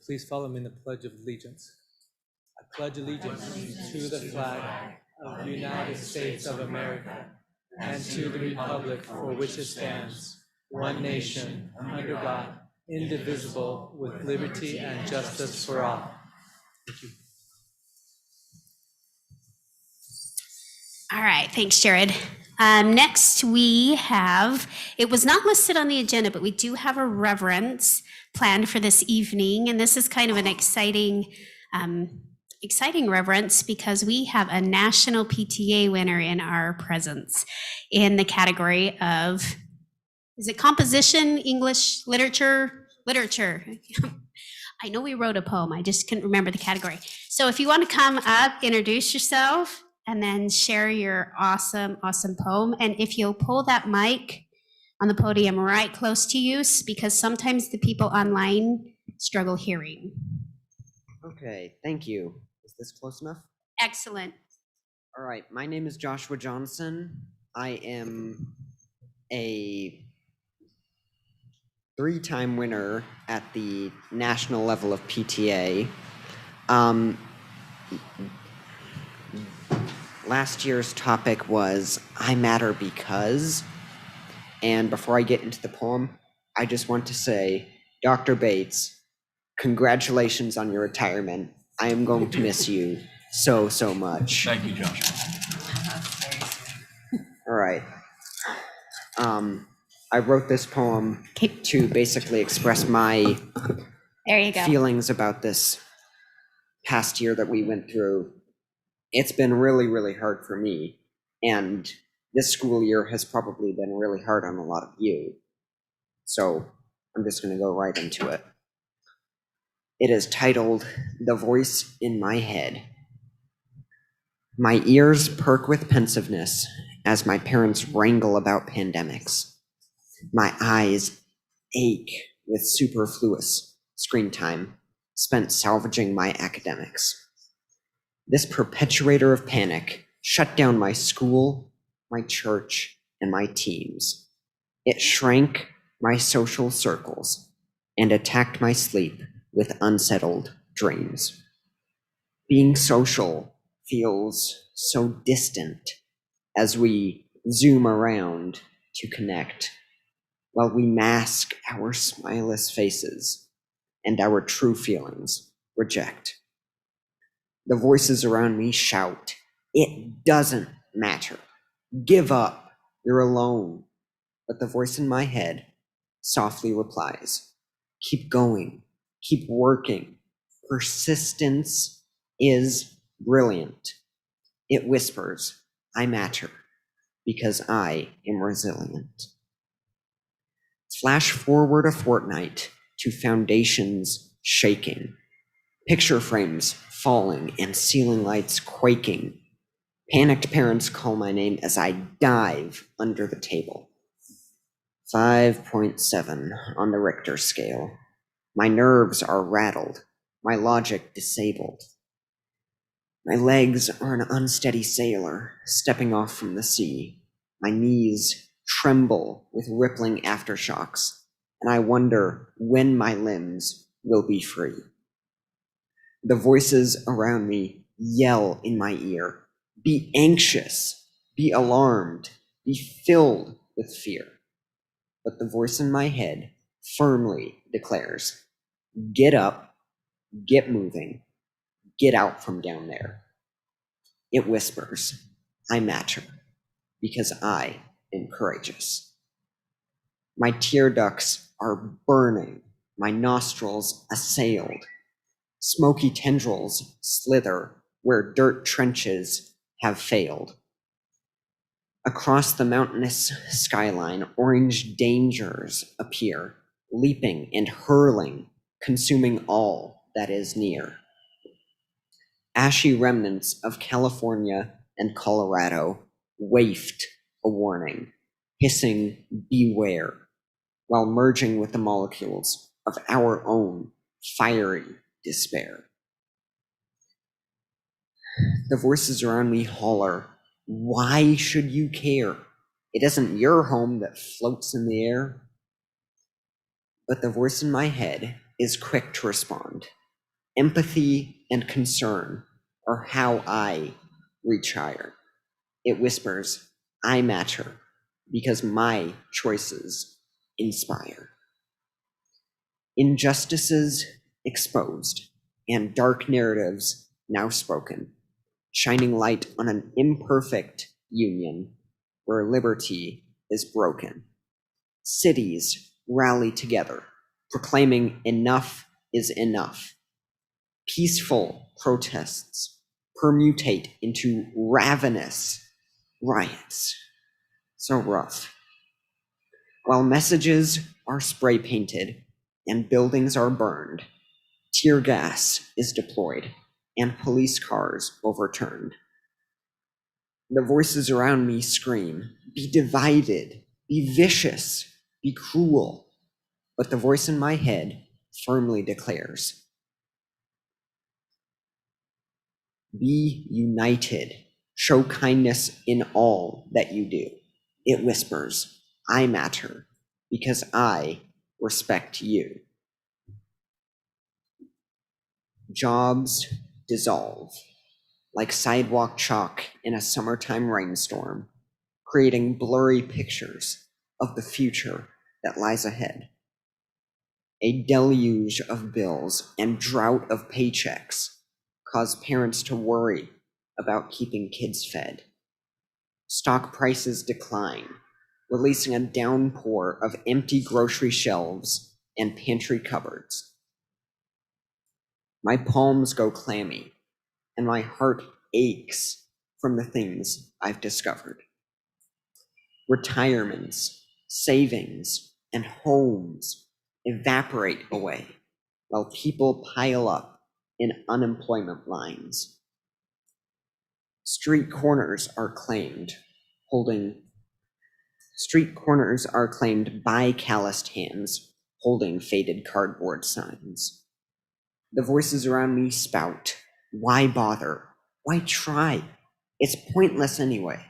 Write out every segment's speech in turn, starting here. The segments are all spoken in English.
Please follow me in the Pledge of Allegiance. I pledge allegiance to the flag of the United States of America and to the republic for which it stands, one nation, under God, indivisible, with liberty and justice for all. Thank you. All right, thanks, Jared. Next, we have, it was not listed on the agenda, but we do have a reverence planned for this evening. And this is kind of an exciting reverence because we have a national PTA winner in our presence in the category of, is it composition, English, literature? I know we wrote a poem, I just couldn't remember the category. So if you want to come up, introduce yourself, and then share your awesome poem. And if you'll pull that mic on the podium right close to you, because sometimes the people online struggle hearing. Okay, thank you. Is this close enough? Excellent. All right, my name is Joshua Johnson. I am a 3-time winner at the national level of PTA. Last year's topic was I Matter Because, and before I get into the poem, I just want to say, Dr. Bates, congratulations on your retirement. I am going to miss you so much. Thank you, Joshua. All right. I wrote this poem to basically express my There you go. feelings about this past year that we went through. It's been really hard for me, and this school year has probably been really hard on a lot of you. So I'm just going to go right into it. It is titled, The Voice in My Head. My ears perk with pensiveness as my parents wrangle about pandemics. My eyes ache with superfluous screen time spent salvaging my academics. This perpetuator of panic shut down my school, my church, and my teams. It shrank my social circles and attacked my sleep with unsettled dreams. Being social feels so distant as we zoom around to connect, while we mask our smileless faces and our true feelings reject. The voices around me shout, "It doesn't matter. Give up. You're alone." But the voice in my head softly replies, "Keep going. Keep working. Persistence is brilliant." It whispers, "I matter because I am resilient." Flash forward a fortnight to foundations shaking, picture frames falling and ceiling lights quaking. Panicked parents call my name as I dive under the table. 5.7 on the Richter scale. My nerves are rattled, my logic disabled. My legs are an unsteady sailor stepping off from the sea. My knees tremble with rippling aftershocks, and I wonder when my limbs will be free. The voices around me yell in my ear, "Be anxious, be alarmed, be filled with fear." But the voice in my head firmly declares, "Get up, get moving, get out from down there." It whispers, "I matter because I am courageous." My tear ducts are burning, my nostrils assailed. Smoky tendrils slither where dirt trenches have failed. Across the mountainous skyline, orange dangers appear, leaping and hurling, consuming all that is near. Ashy remnants of California and Colorado wafted a warning, hissing, "Beware," while merging with the molecules of our own fiery despair. The voices around me holler, "Why should you care? It isn't your home that floats in the air." But the voice in my head is quick to respond. Empathy and concern are how I reach higher. It whispers, I matter because my choices inspire. Injustices exposed and dark narratives now spoken, shining light on an imperfect union where liberty is broken. Cities rally together, proclaiming enough is enough. Peaceful protests permutate into ravenous riots. So rough. While messages are spray painted and buildings are burned, tear gas is deployed and police cars overturned. The voices around me scream, be divided, be vicious, be cruel. But the voice in my head firmly declares, be united, show kindness in all that you do. It whispers, I matter because I respect you. Jobs dissolve like sidewalk chalk in a summertime rainstorm, creating blurry pictures of the future that lies ahead. A deluge of bills and drought of paychecks cause parents to worry about keeping kids fed. Stock prices decline, releasing a downpour of empty grocery shelves and pantry cupboards. My palms go clammy, and my heart aches from the things I've discovered. Retirements, savings, and homes evaporate away while people pile up in unemployment lines. Street corners are claimed by calloused hands holding faded cardboard signs. The voices around me spout, why bother? Why try? It's pointless anyway.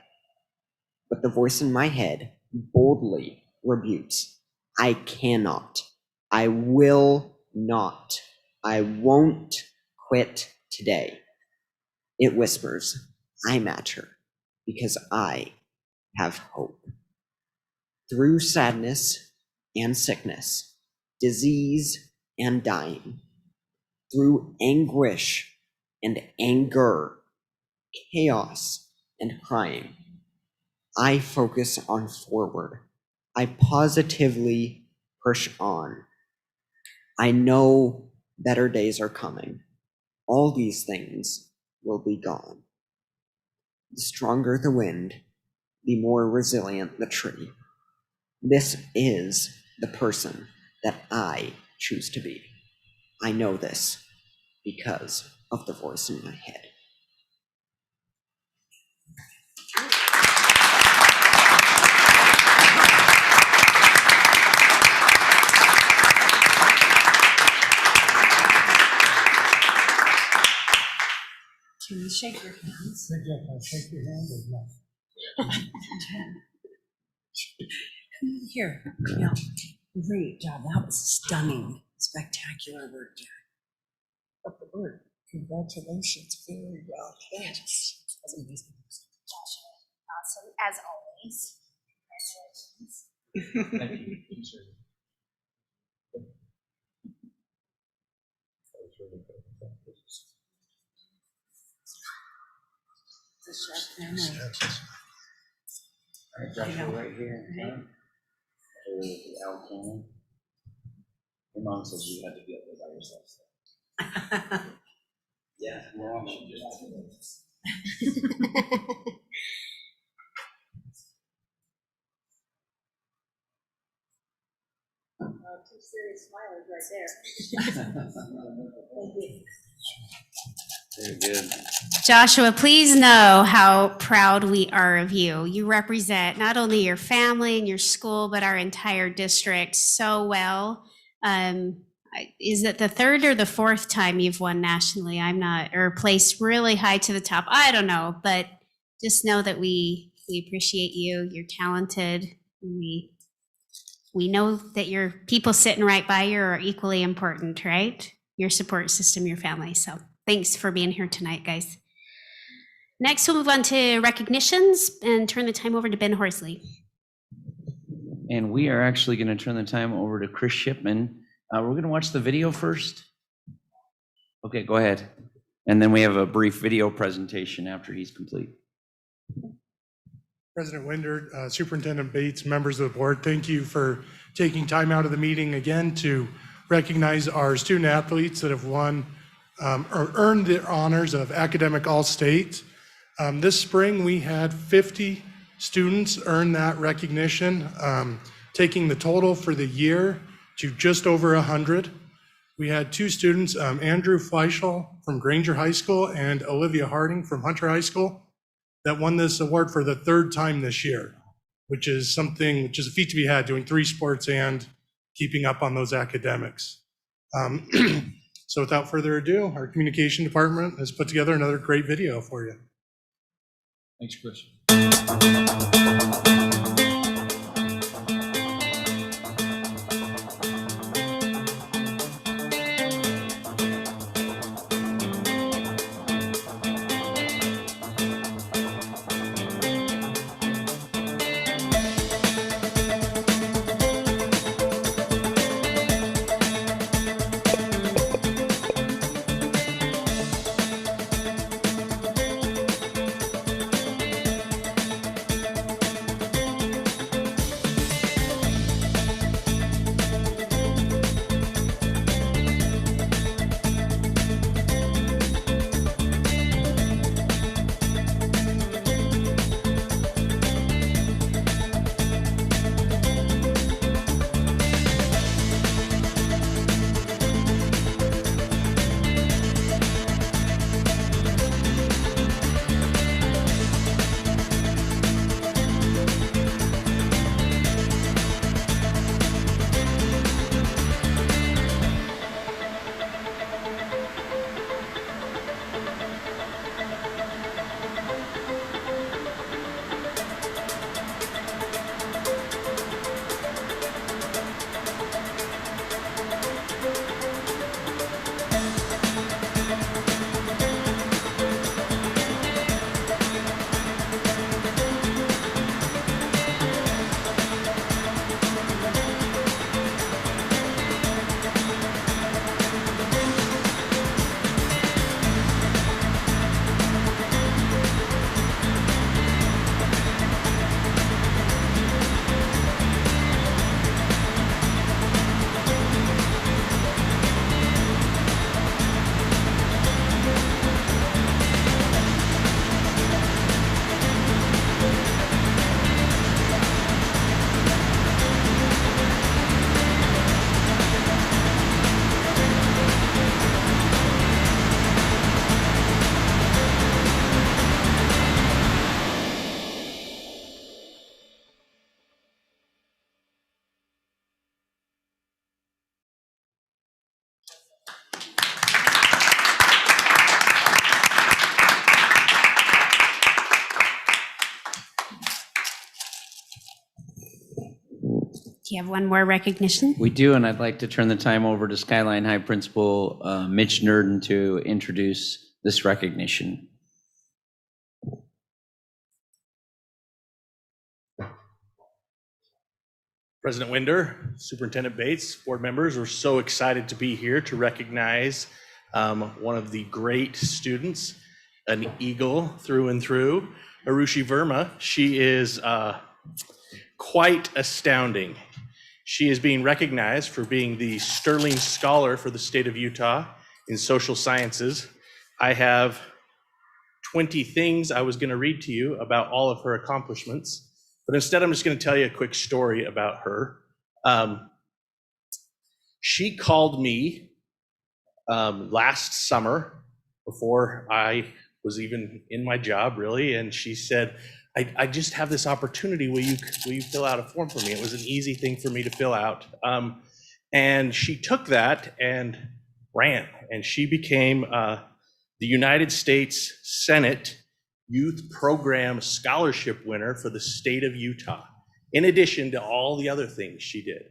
But the voice in my head boldly rebukes, I cannot, I will not, I won't quit today. It whispers, I matter because I have hope. Through sadness and sickness, disease and dying, through anguish and anger, chaos and crying, I focus on forward. I positively push on. I know better days are coming. All these things will be gone. The stronger the wind, the more resilient the tree. This is the person that I choose to be. I know this because of the voice in my head. Can you shake your hands? Say, Jeff, I'll shake your hand or not? Here, yeah. Great job. That was stunning. Spectacular work, Jack. But the word, congratulations. Very well. Thanks. That's amazing. Awesome, as always. Congratulations. Thank you. The chef family. All right, Joshua, right here in front. The Al Cannon. Your mom says you had to be up there by yourself. Yeah, we're all gonna do that. Two serious smilers right there. Very good. Joshua, please know how proud we are of you. You represent not only your family and your school, but our entire district so well. Is it the third or the fourth time you've won nationally? I'm not, or placed really high to the top. I don't know, but just know that we appreciate you. You're talented. We we know that your people sitting right by you are equally important, right? Your support system, your family. So thanks for being here tonight, guys. Next, we'll move on to recognitions and turn the time over to Ben Horsley. And we are actually going to turn the time over to Chris Shipman. We're going to watch the video first. Okay, go ahead. And then we have a brief video presentation after he's complete. President Winder, Superintendent Bates, members of the board, thank you for taking time out of the meeting again to recognize our student athletes that have won or earned the honors of Academic All-State. This spring, we had 50 students earn that recognition, taking the total for the year to just over 100. We had 2 students, Andrew Fleischel from Granger High School and Olivia Harding from Hunter High School, that won this award for the 3rd time this year, which is a feat to be had, doing 3 sports and keeping up on those academics. So without further ado, our communication department has put together another great video for you. Thanks, Chris. Do you have one more recognition? We do, and I'd like to turn the time over to Skyline High Principal Mitch Nurden to introduce this recognition. President Winder, Superintendent Bates, board members, we're so excited to be here to recognize one of the great students, an Eagle through and through, Arushi Verma. She is quite astounding. She is being recognized for being the Sterling Scholar for the state of Utah in social sciences. I have 20 things I was going to read to you about all of her accomplishments, but instead I'm just going to tell you a quick story about her. She called me last summer before I was even in my job, really, and she said, I just have this opportunity. Will you fill out a form for me? It was an easy thing for me to fill out. And she took that and ran, and she became the United States Senate Youth Program Scholarship winner for the state of Utah. in addition to all the other things she did.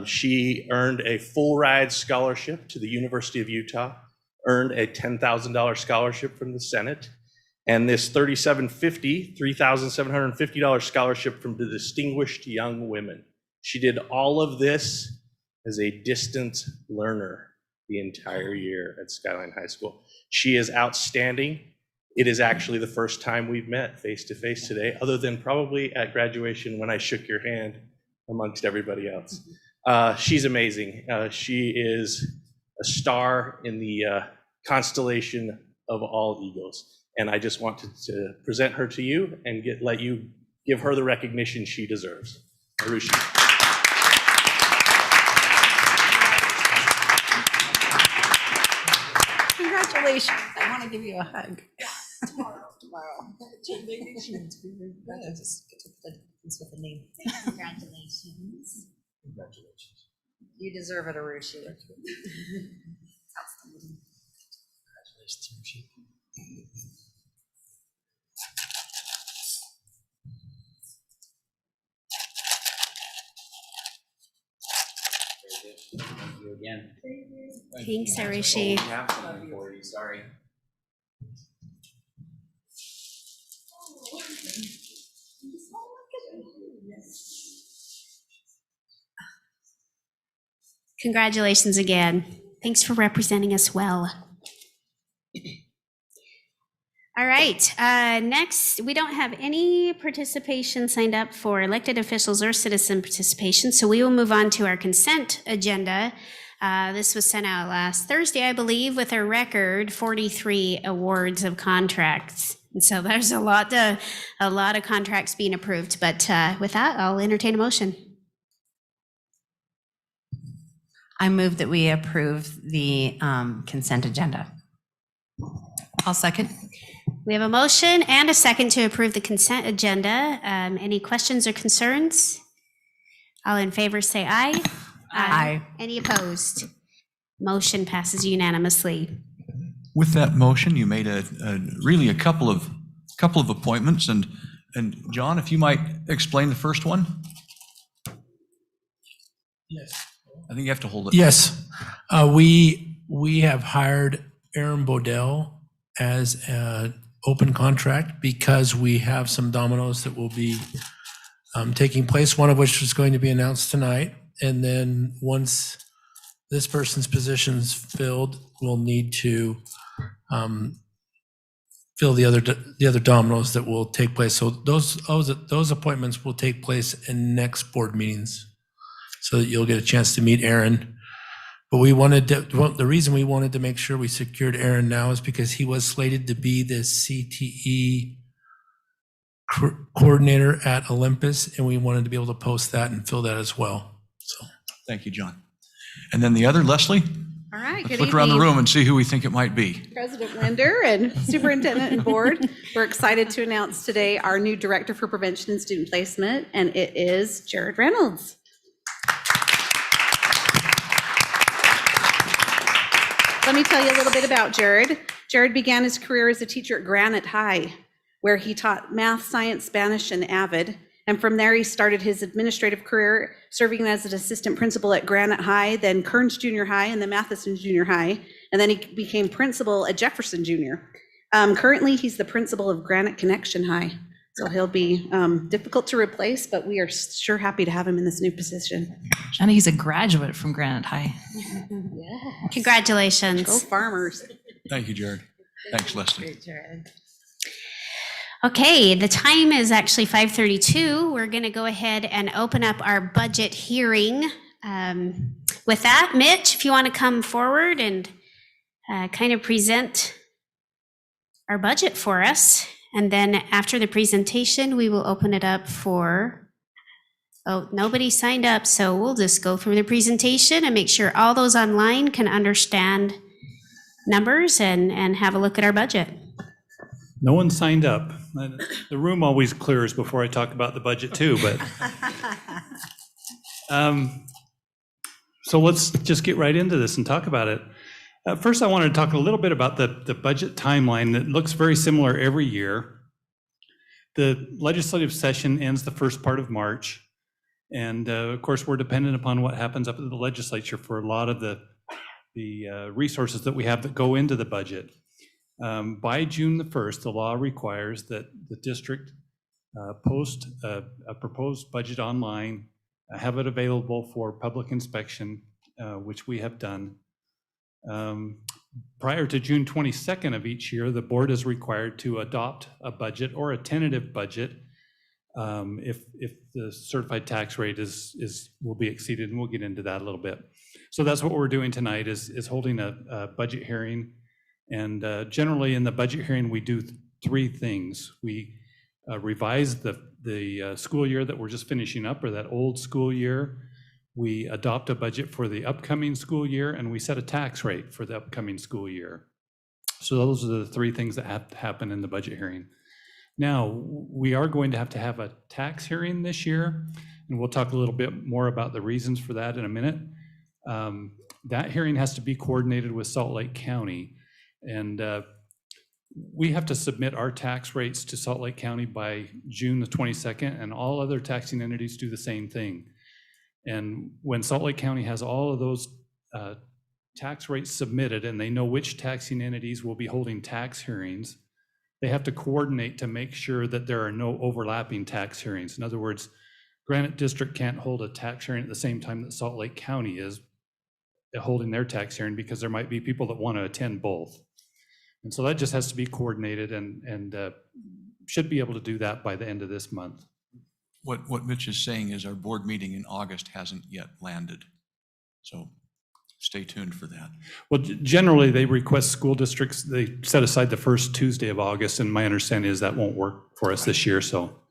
She earned a full ride scholarship to the University of Utah, earned a $10,000 scholarship from the Senate, and this $3,750 scholarship from the Distinguished Young Women. She did all of this as a distance learner the entire year at Skyline High School. She is outstanding. It is actually the first time we've met face to face today, other than probably at graduation when I shook your hand amongst everybody else. She's amazing. She is a star in the constellation of all Eagles. And I just wanted to present her to you and let you give her the recognition she deserves. Arushi. Congratulations. I want to give you a hug. Tomorrow. Congratulations. Just get to put this with a name. Congratulations. Congratulations. You deserve it, Arushi. Thank you again. Thanks, Arushi. We have something for you, sorry. Congratulations again. Thanks for representing us well. All right, next, we don't have any participation signed up for elected officials or citizen participation, so we will move on to our consent agenda. This was sent out last Thursday, I believe, with a record 43 awards of contracts. And so there's a lot of contracts being approved, but with that, I'll entertain a motion. I move that we approve the consent agenda. I'll second. We have a motion and a second to approve the consent agenda. Any questions or concerns? All in favor say aye. Aye. Any opposed? Motion passes unanimously. With that motion, you made really a couple of appointments, and John, if you might explain the first one? Yes. I think you have to hold it. Yes, we have hired Aaron Bodell as an open contract because we have some dominoes that will be taking place, one of which is going to be announced tonight. And then once this person's position's filled, we'll need to fill the other dominoes that will take place. So those appointments will take place in next board meetings, so that you'll get a chance to meet Aaron. But the reason we wanted to make sure we secured Aaron now is because he was slated to be the CTE coordinator at Olympus, and we wanted to be able to post that and fill that as well. So, Thank you, John. And then the other, Leslie? All right, Let's good look around the evening, room and see who we think it might be. President Linder and Superintendent and Board. We're excited to announce today our new Director for Prevention and Student Placement, and it is Jared Reynolds. Let me tell you a little bit about Jared. Jared began his career as a teacher at Granite High, where he taught math, science, Spanish, and AVID. And from there, he started his administrative career serving as an assistant principal at Granite High, then Kearns Junior High, and then Matheson Junior High. And then he became principal at Jefferson Junior. Currently, he's the principal of Granite Connection High. So he'll be difficult to replace, but we are sure happy to have him in this new position. Johnny, he's a graduate from Granite High. Yeah. Congratulations. Go Farmers. Thank you, Jared. Thanks, Leslie. Great, Jared. Okay, the time is actually 5:32. We're going to go ahead and open up our budget hearing. With that, Mitch, if you want to come forward and kind of present our budget for us. And then after the presentation, we will open it up for, nobody signed up, so we'll just go through the presentation and make sure all those online can understand numbers and have a look at our budget. No one signed up. The room always clears before I talk about the budget too, but. So let's just get right into this and talk about it. First, I wanted to talk a little bit about the budget timeline that looks very similar every year. The legislative session ends the first part of March. And of course, we're dependent upon what happens up at the legislature for a lot of the resources that we have that go into the budget. By June the 1st, the law requires that the district post a proposed budget online, have it available for public inspection, which we have done. Prior to June 22nd of each year, the board is required to adopt a budget or a tentative budget if the certified tax rate will be exceeded, and we'll get into that a little bit. So that's what we're doing tonight is holding a budget hearing. And generally in the budget hearing, we do three things. We revise the school year that we're just finishing up, or that old school year. We adopt a budget for the upcoming school year, and we set a tax rate for the upcoming school year. So those are the three things that have to happen in the budget hearing. Now, we are going to have a tax hearing this year, and we'll talk a little bit more about the reasons for that in a minute. That hearing has to be coordinated with Salt Lake County, and we have to submit our tax rates to Salt Lake County by June the 22nd, and all other taxing entities do the same thing. And when Salt Lake County has all of those tax rates submitted, and they know which taxing entities will be holding tax hearings, they have to coordinate to make sure that there are no overlapping tax hearings. In other words, Granite District can't hold a tax hearing at the same time that Salt Lake County is holding their tax hearing, because there might be people that want to attend both. And so that just has to be coordinated, and should be able to do that by the end of this month. What Mitch is saying is our board meeting in August hasn't yet landed. So stay tuned for that. Well, generally, they request school districts, they set aside the first Tuesday of August, and my understanding is that won't work for us this year, so,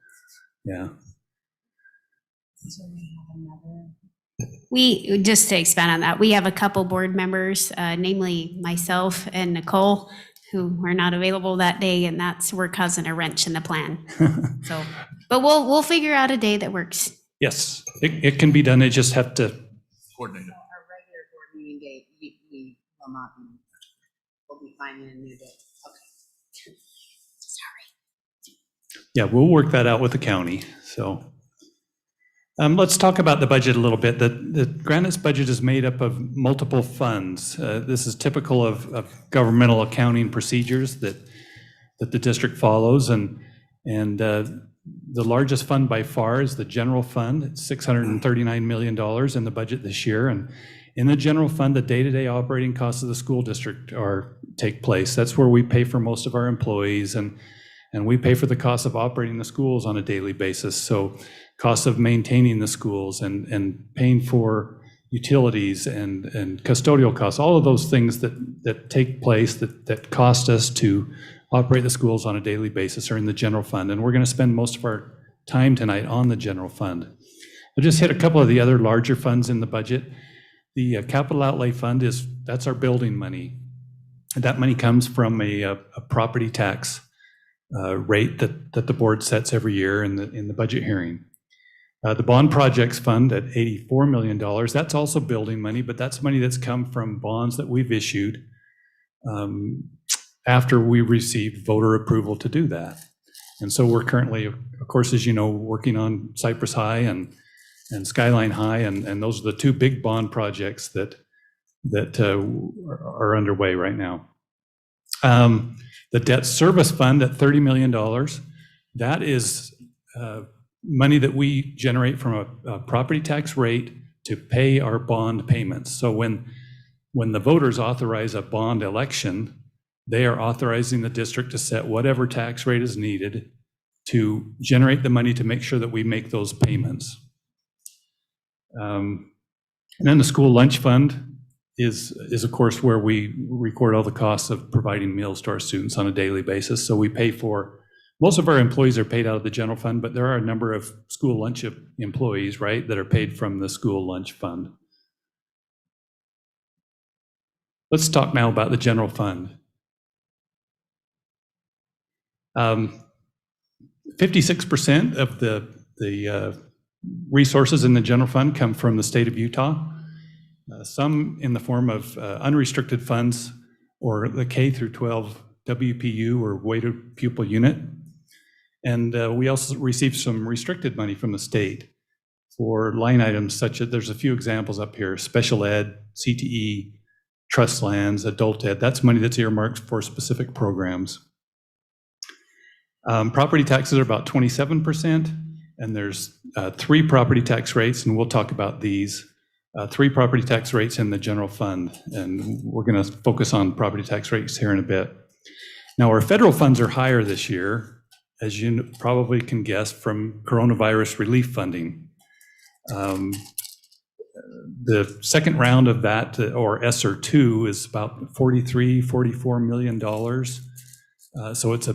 yeah. We, just to expand on that, we have a couple board members, namely myself and Nicole, who are not available that day, and we're causing a wrench in the plan. So, but we'll figure out a day that works. Yes, it can be done. They just have to Coordinate it. Our regular board meeting date, we will not be, we'll be finding a new date. Okay. Sorry. Yeah, we'll work that out with the county. So let's talk about the budget a little bit. The Granite's budget is made up of multiple funds. This is typical of governmental accounting procedures that the district follows. And the largest fund by far is the general fund. It's $639 million in the budget this year. And in the general fund, the day-to-day operating costs of the school district take place. That's where we pay for most of our employees, and we pay for the cost of operating the schools on a daily basis. So costs of maintaining the schools and paying for utilities and custodial costs, all of those things that take place that cost us to operate the schools on a daily basis are in the general fund. And we're going to spend most of our time tonight on the general fund. I'll just hit a couple of the other larger funds in the budget. The capital outlay fund that's our building money. That money comes from a property tax rate that the board sets every year in the budget hearing. The bond projects fund at $84 million, that's also building money, but that's money that's come from bonds that we've issued after we received voter approval to do that. And so we're currently, of course, as you know, working on Cypress High and Skyline High, and those are the two big bond projects that are underway right now. The debt service fund at $30 million, that is money that we generate from a property tax rate to pay our bond payments. So when the voters authorize a bond election, they are authorizing the district to set whatever tax rate is needed to generate the money to make sure that we make those payments. And then the school lunch fund is of course where we record all the costs of providing meals to our students on a daily basis. So we pay for, most of our employees are paid out of the general fund, but there are a number of school lunch employees, right, that are paid from the school lunch fund. Let's talk now about the general fund. 56% of the resources in the general fund come from the state of Utah, some in the form of unrestricted funds or the K through 12 WPU or weighted pupil unit. And we also received some restricted money from the state for line items such as, there's a few examples up here, special ed, CTE, trust lands, adult ed. That's money that's earmarked for specific programs. Property taxes are about 27%, and there's 3 property tax rates, and we'll talk about these. 3 property tax rates in the general fund, and we're going to focus on property tax rates here in a bit. Now, our federal funds are higher this year, as you probably can guess, from coronavirus relief funding. The second round of that, or ESSER 2, is about $44 million. So it's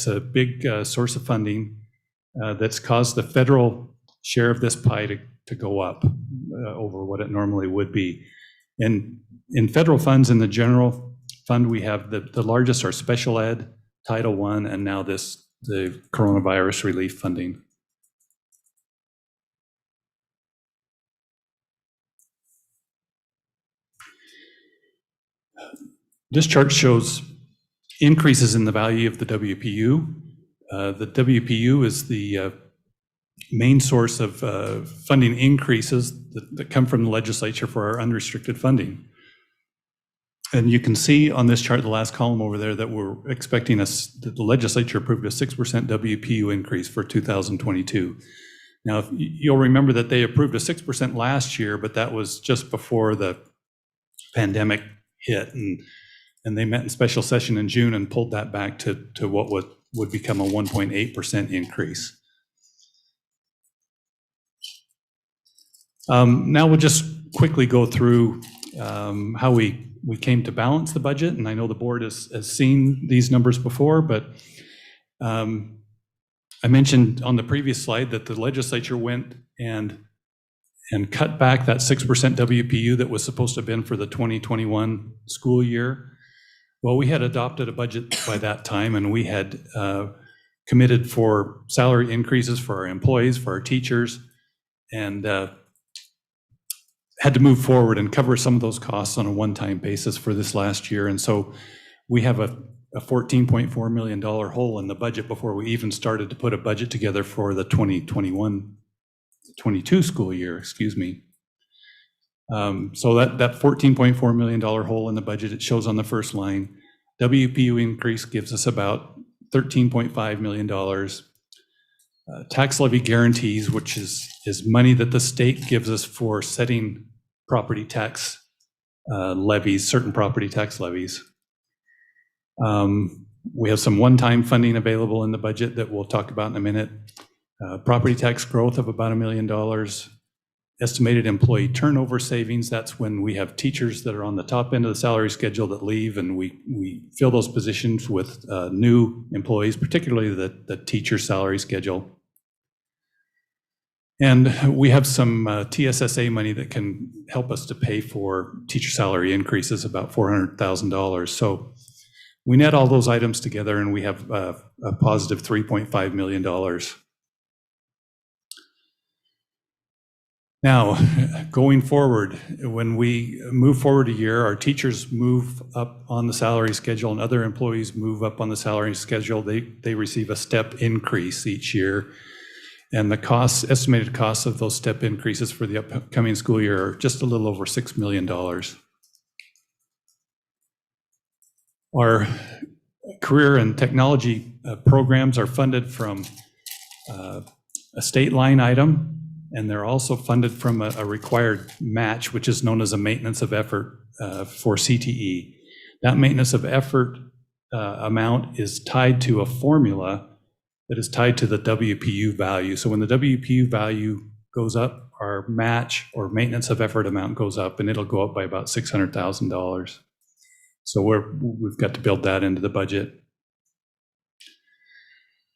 a big source of funding that's caused the federal share of this pie to go up over what it normally would be. And in federal funds, in the general fund, we have the largest are special ed, Title I, and now the coronavirus relief funding. This chart shows increases in the value of the WPU. The WPU is the main source of funding increases that come from the legislature for our unrestricted funding. And you can see on this chart, the last column over there, that we're expecting that the legislature approved a 6% WPU increase for 2022. Now, you'll remember that they approved a 6% last year, but that was just before the pandemic hit, and they met in special session in June and pulled that back to what would become a 1.8% increase. Now we'll just quickly go through how we came to balance the budget, and I know the board has seen these numbers before, but I mentioned on the previous slide that the legislature went and cut back that 6% WPU that was supposed to have been for the 2021 school year. Well, we had adopted a budget by that time, and we had committed for salary increases for our employees, for our teachers, and had to move forward and cover some of those costs on a one-time basis for this last year. And so we have a $14.4 million hole in the budget before we even started to put a budget together for the 2021-22 school year, excuse me. So that $14.4 million hole in the budget, it shows on the first line. WPU increase gives us about $13.5 million. Tax levy guarantees, which is money that the state gives us for setting property tax levies, certain property tax levies. We have some one-time funding available in the budget that we'll talk about in a minute. Property tax growth of about $1 million. Estimated employee turnover savings, that's when we have teachers that are on the top end of the salary schedule that leave, and we fill those positions with new employees, particularly the teacher salary schedule. And we have some TSSA money that can help us to pay for teacher salary increases, about $400,000. So we net all those items together and we have a positive $3.5 million. Now, going forward, when we move forward a year, our teachers move up on the salary schedule and other employees move up on the salary schedule. They receive a step increase each year. And the estimated costs of those step increases for the upcoming school year are just a little over $6 million. Our career and technology programs are funded from a state line item, and they're also funded from a required match, which is known as a maintenance of effort for CTE. That maintenance of effort amount is tied to a formula that is tied to the WPU value. So when the WPU value goes up, our match or maintenance of effort amount goes up, and it'll go up by about $600,000. So we've got to build that into the budget.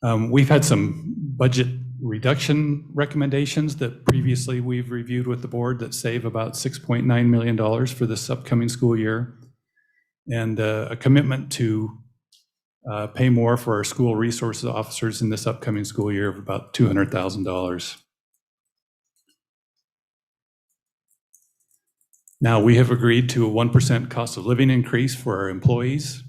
We've had some budget reduction recommendations that previously we've reviewed with the board that save about $6.9 million for this upcoming school year, and a commitment to pay more for our school resources officers in this upcoming school year of about $200,000. Now, we have agreed to a 1% cost of living increase for our employees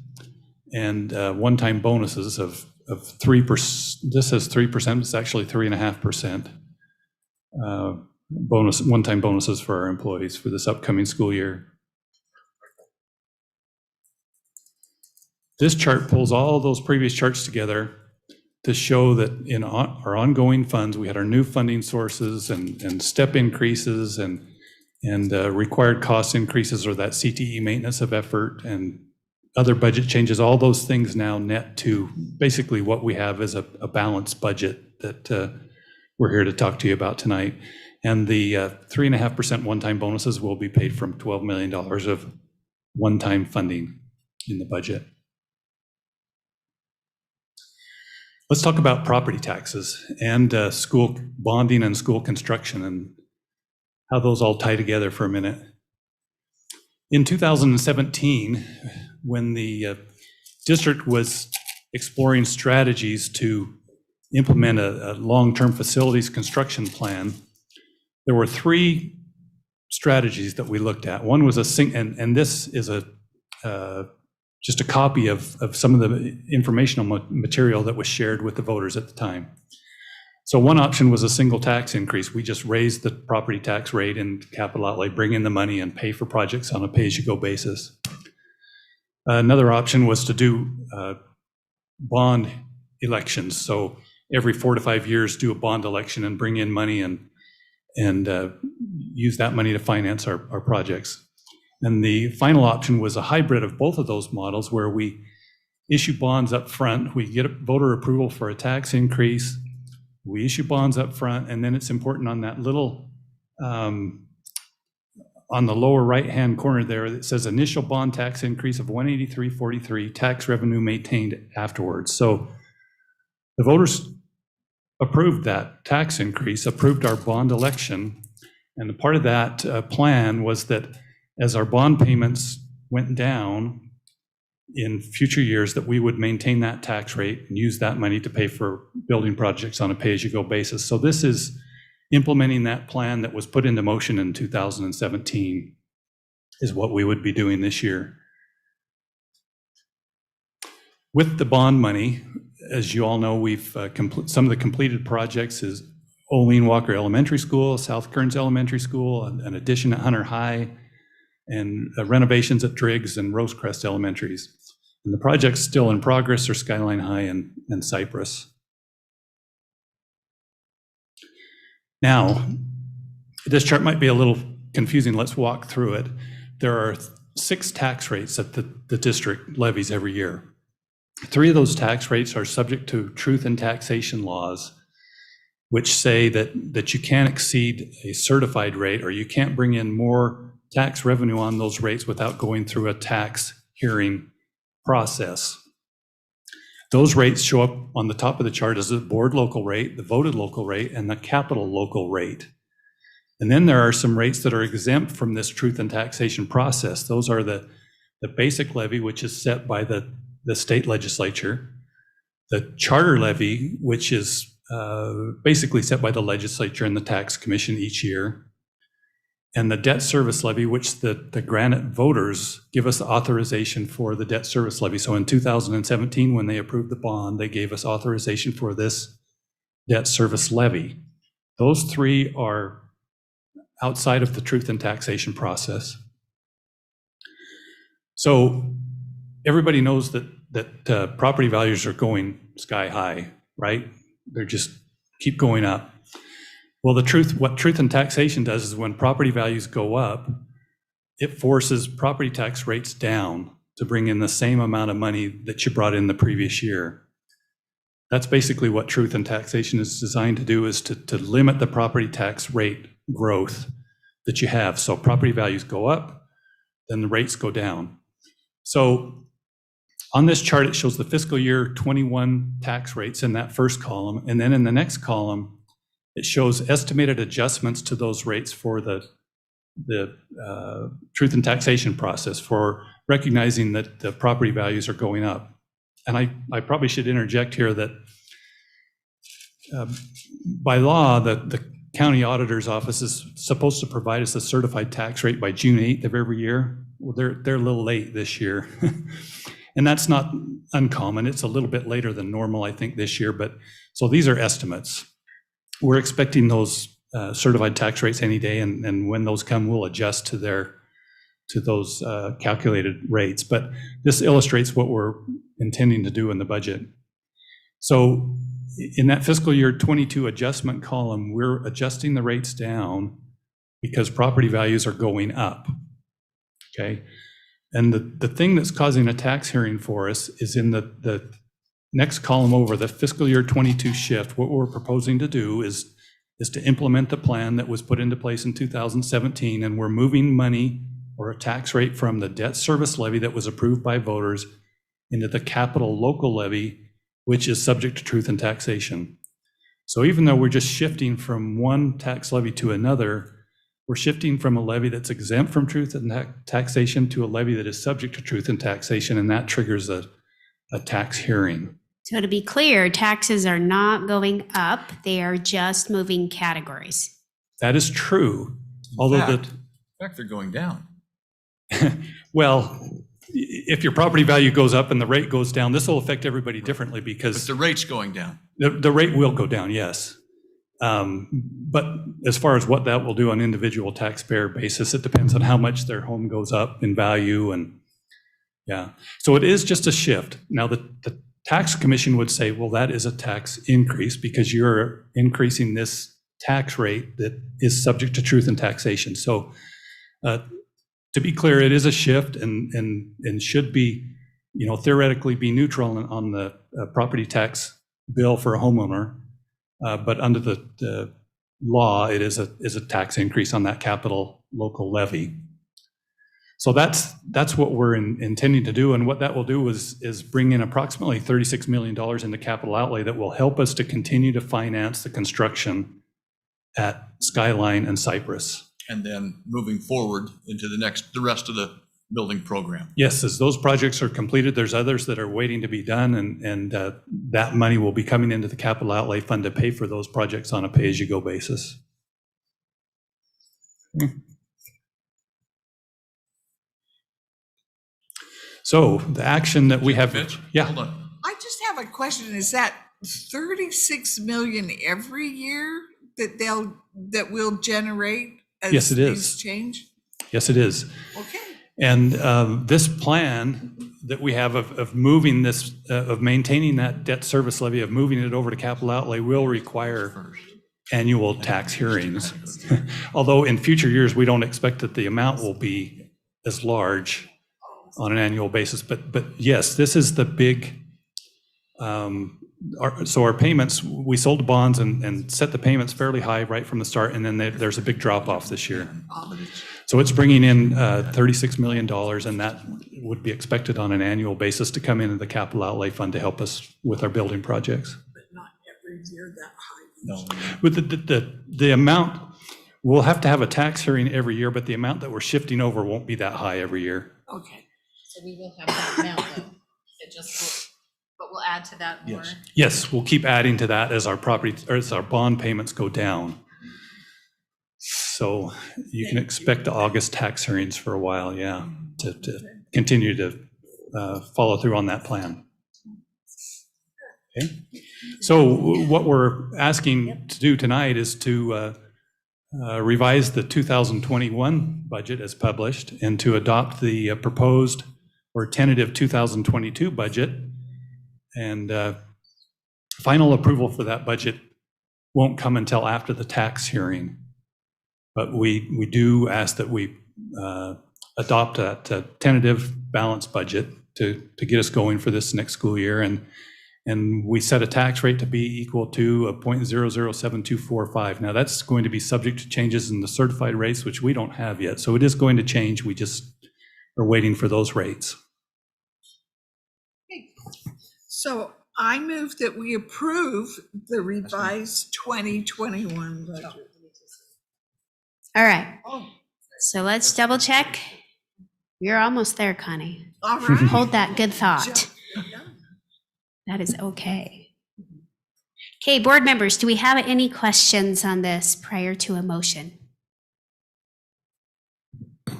and one-time bonuses of 3%. This says 3%, it's actually 3.5%. One-time bonuses for our employees for this upcoming school year. This chart pulls all those previous charts together to show that in our ongoing funds, we had our new funding sources and step increases and required cost increases, or that CTE maintenance of effort and other budget changes. All those things now net to basically what we have is a balanced budget that we're here to talk to you about tonight. And the 3.5% one-time bonuses will be paid from $12 million of one-time funding in the budget. Let's talk about property taxes and school bonding and school construction and how those all tie together for a minute. In 2017, when the district was exploring strategies to implement a long-term facilities construction plan, there were three strategies that we looked at. One was and this is just a copy of some of the informational material that was shared with the voters at the time. So one option was a single tax increase. We just raised the property tax rate and capital outlay, bring in the money and pay for projects on a pay-as-you-go basis. Another option was to do bond elections. So every 4 to 5 years, do a bond election and bring in money and use that money to finance our projects. And the final option was a hybrid of both of those models, where we issue bonds up front, we get voter approval for a tax increase, we issue bonds up front, and then it's important on that little, on the lower right-hand corner there, it says initial bond tax increase of $183.43, tax revenue maintained afterwards. So the voters approved that tax increase, approved our bond election, and a part of that plan was that as our bond payments went down in future years, that we would maintain that tax rate and use that money to pay for building projects on a pay-as-you-go basis. So this is implementing that plan that was put into motion in 2017 is what we would be doing this year. With the bond money, as you all know, we've some of the completed projects is Olene Walker Elementary School, South Kearns Elementary School, an addition at Hunter High, and renovations at Driggs and Rosecrest Elementaries. And the projects still in progress are Skyline High and Cypress. Now, this chart might be a little confusing. Let's walk through it. There are 6 tax rates that the district levies every year. 3 of those tax rates are subject to truth in taxation laws, which say that you can't exceed a certified rate, or you can't bring in more tax revenue on those rates without going through a tax hearing process. Those rates show up on the top of the chart as the board local rate, the voted local rate, and the capital local rate. And then there are some rates that are exempt from this truth in taxation process. Those are the basic levy, which is set by the state legislature, the charter levy, which is basically set by the legislature and the tax commission each year, and the debt service levy, which the Granite voters give us the authorization for the debt service levy. So in 2017, when they approved the bond, they gave us authorization for this debt service levy. Those 3 are outside of the truth in taxation process. So everybody knows that property values are going sky high, right? They're just keep going up. Well, what truth in taxation does is when property values go up, it forces property tax rates down to bring in the same amount of money that you brought in the previous year. That's basically what truth in taxation is designed to do, is to limit the property tax rate growth that you have. So property values go up, then the rates go down. So on this chart, it shows the fiscal year 21 tax rates in that first column. And then in the next column, it shows estimated adjustments to those rates for the truth in taxation process, for recognizing that the property values are going up. And I probably should interject here that by law, the county auditor's office is supposed to provide us a certified tax rate by June 8th of every year. Well, they're a little late this year. And that's not uncommon. It's a little bit later than normal, I think, this year. But so these are estimates. We're expecting those certified tax rates any day. And when those come, we'll adjust to those calculated rates. But this illustrates what we're intending to do in the budget. So in that fiscal year 22 adjustment column, we're adjusting the rates down because property values are going up. Okay. And the thing that's causing a tax hearing for us is in the next column over, the fiscal year 22 shift. What we're proposing to do is to implement the plan that was put into place in 2017, and we're moving money or a tax rate from the debt service levy that was approved by voters into the capital local levy, which is subject to truth and taxation. So even though we're just shifting from one tax levy to another, we're shifting from a levy that's exempt from truth and taxation to a levy that is subject to truth and taxation, and that triggers a tax hearing. So to be clear, taxes are not going up, they are just moving categories. That is true, although In fact, they're going down. well, if your property value goes up and the rate goes down, this will affect everybody differently But because the rate's going down. the rate will go down, yes. But as far as what that will do on individual taxpayer basis, it depends on how much their home goes up in value and yeah. So it is just a shift. Now the tax commission would say, well, that is a tax increase because you're increasing this tax rate that is subject to truth and taxation. So to be clear, it is a shift and should be, theoretically be neutral on the property tax bill for a homeowner. But under the law, it is a tax increase on that capital local levy. So that's what we're intending to do. And what that will do is bring in approximately $36 million into capital outlay that will help us to continue to finance the construction at Skyline and Cypress. And then moving forward into the rest of the building program. Yes, as those projects are completed, there's others that are waiting to be done, and that money will be coming into the capital outlay fund to pay for those projects on a pay-as-you-go basis. So the action that we have, Mitch, yeah. hold on. I just have a question. Is that 36 million every year that will generate as Yes, it is. things change? Yes, it is. Okay. And this plan that we have of moving this, of maintaining that debt service levy, of moving it over to capital outlay will require annual tax hearings. Although in future years, we don't expect that the amount will be as large on an annual basis. But yes, this is the big, so our payments, we sold the bonds and set the payments fairly high right from the start, and then there's a big drop off this year. So it's bringing in $36 million, and that would be expected on an annual basis to come into the capital outlay fund to help us with our building projects. But not every year that high. No. With the amount, we'll have to have a tax hearing every year, but the amount that we're shifting over won't be that high every year. Okay. So we will have that amount though. It just will, but we'll add to that more. Yes. Yes, we'll keep adding to that as our bond payments go down. So you can expect the August tax hearings for a while, yeah, to continue to follow through on that plan. Okay. So what we're asking to do tonight is to revise the 2021 budget as published and to adopt the proposed or tentative 2022 budget. And final approval for that budget won't come until after the tax hearing. But we do ask that we adopt a tentative balanced budget to get us going for this next school year. And we set a tax rate to be equal to a 0.007245. Now that's going to be subject to changes in the certified rates, which we don't have yet. So it is going to change. We just are waiting for those rates. So I move that we approve the revised 2021 budget. All right, Oh, so let's double check. You're almost there, Connie. all right. Hold that good thought. Yeah. That is okay. Okay, board members, do we have any questions on this prior to a motion?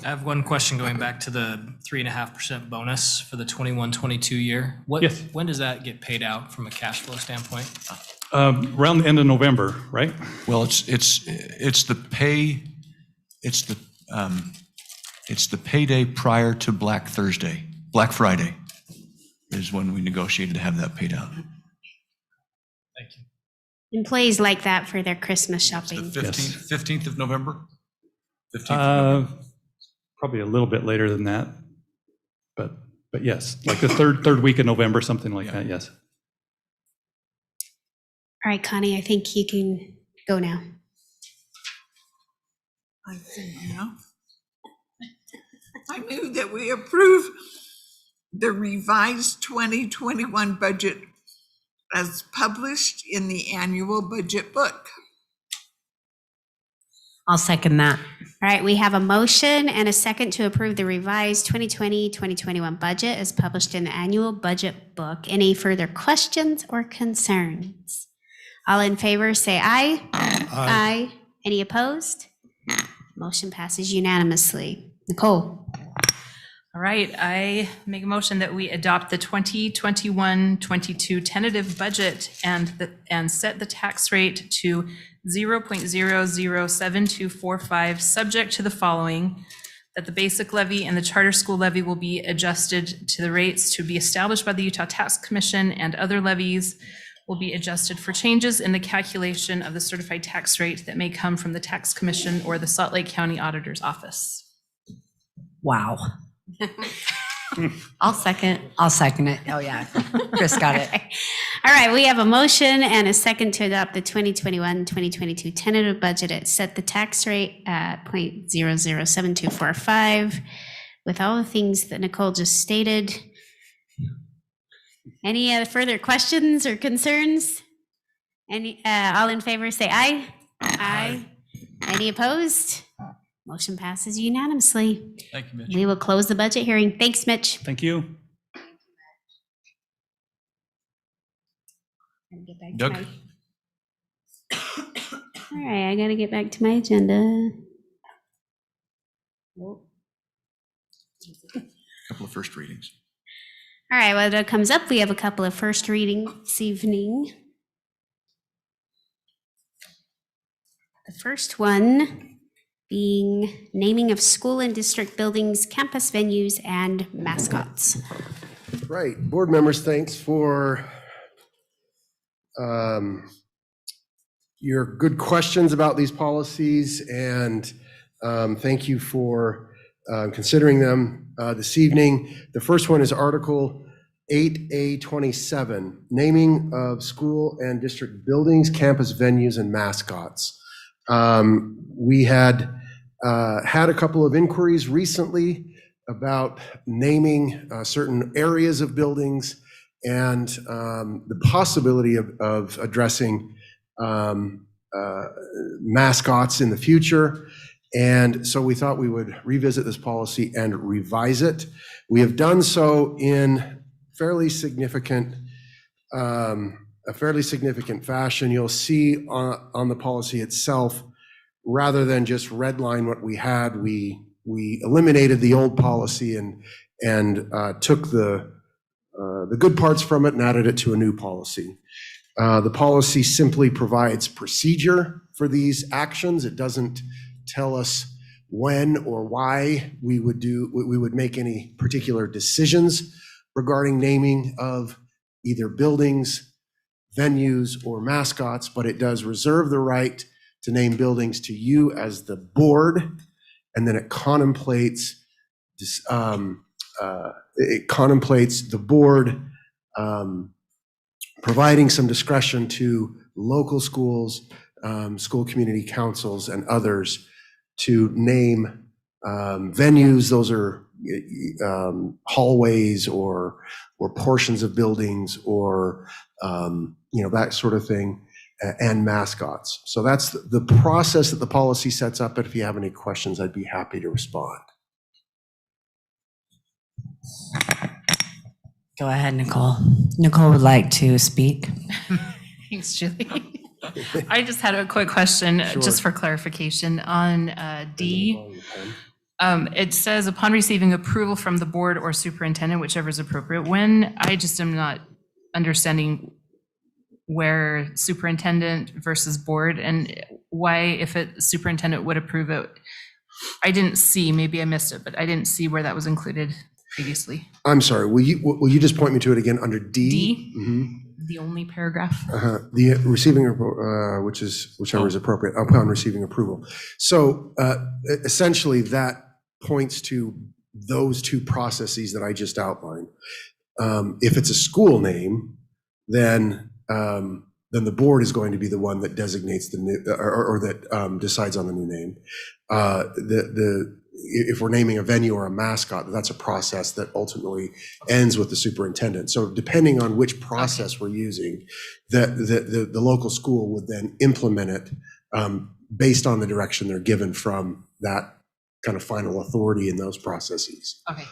I have one question going back to the 3.5% bonus for the 21-22 year. Yes. When does that get paid out from a cash flow standpoint? Around the end of November, right? Well, it's the pay, it's the payday prior to Black Friday is when we negotiated to have that paid out. Thank you. Employees like that for their Christmas The shopping. 15th of November? 15th of November. Probably a little bit later than that, but yes, like the third week of November, something like that, yes. All right, Connie, I think you can go now. I think now. I move that we approve the revised 2021 budget as published in the annual budget book. I'll second that. All right, we have a motion and a second to approve the revised 2020-2021 budget as published in the annual budget book. Any further questions or concerns? All in favor, say aye. Aye. Any opposed? Motion passes unanimously. Nicole? All right, I make a motion that we adopt the 2021-22 tentative budget and set the tax rate to 0.007245, subject to the following: that the basic levy and the charter school levy will be adjusted to the rates to be established by the Utah Tax Commission, and other levies will be adjusted for changes in the calculation of the certified tax rate that may come from the Tax Commission or the Salt Lake County Auditor's Office. Wow. I'll second. I'll second it. Oh, yeah. Chris got it. All right, we have a motion and a second to adopt the 2021-2022 tentative budget at set the tax rate at 0.007245 with all the things that Nicole just stated. Any further questions or concerns? All in favor, say aye. Aye. Any opposed? Motion passes unanimously. Thank you, Mitch. We will close the budget hearing. Thanks, Mitch. Thank you. Doug? All right, I gotta get back to my agenda. Couple of first readings. All right, well, that comes up. We have a couple of first readings this evening. The first one being naming of school and district buildings, campus venues, and mascots. Right, board members, thanks for your good questions about these policies, and thank you for considering them this evening. The first one is Article 8A27, naming of school and district buildings, campus venues, and mascots. We had a couple of inquiries recently about naming certain areas of buildings and the possibility of addressing mascots in the future. And so we thought we would revisit this policy and revise it. We have done so in a fairly significant fashion. You'll see on the policy itself, rather than just redline what we had, we eliminated the old policy and took the good parts from it and added it to a new policy. The policy simply provides procedure for these actions. It doesn't tell us when or why we would make any particular decisions regarding naming of either buildings, venues, or mascots, but it does reserve the right to name buildings to you as the board, and then it contemplates the board providing some discretion to local schools, school community councils, and others to name venues. Those are hallways or portions of buildings or that sort of thing, and mascots. So that's the process that the policy sets up. But if you have any questions, I'd be happy to respond. Go ahead, Nicole. Nicole would like to speak. Thanks, Julie. I just had a quick question, Sure. just for clarification on D. It says upon receiving approval from the board or superintendent, whichever is appropriate. When, I just am not understanding where superintendent versus board and why if it superintendent would approve it. I didn't see, maybe I missed it, but I didn't see where that was included previously. I'm sorry, will you just point me to it again under D? D? Mhm. The only paragraph. The receiving, whichever is appropriate, upon receiving approval. So essentially, that points to those two processes that I just outlined. If it's a school name, then the board is going to be the one that designates the new, or that decides on the new name. If we're naming a venue or a mascot, that's a process that ultimately ends with the superintendent. So depending on which process we're using, the local school would then implement it based on the direction they're given from that kind of final authority in those processes. Okay.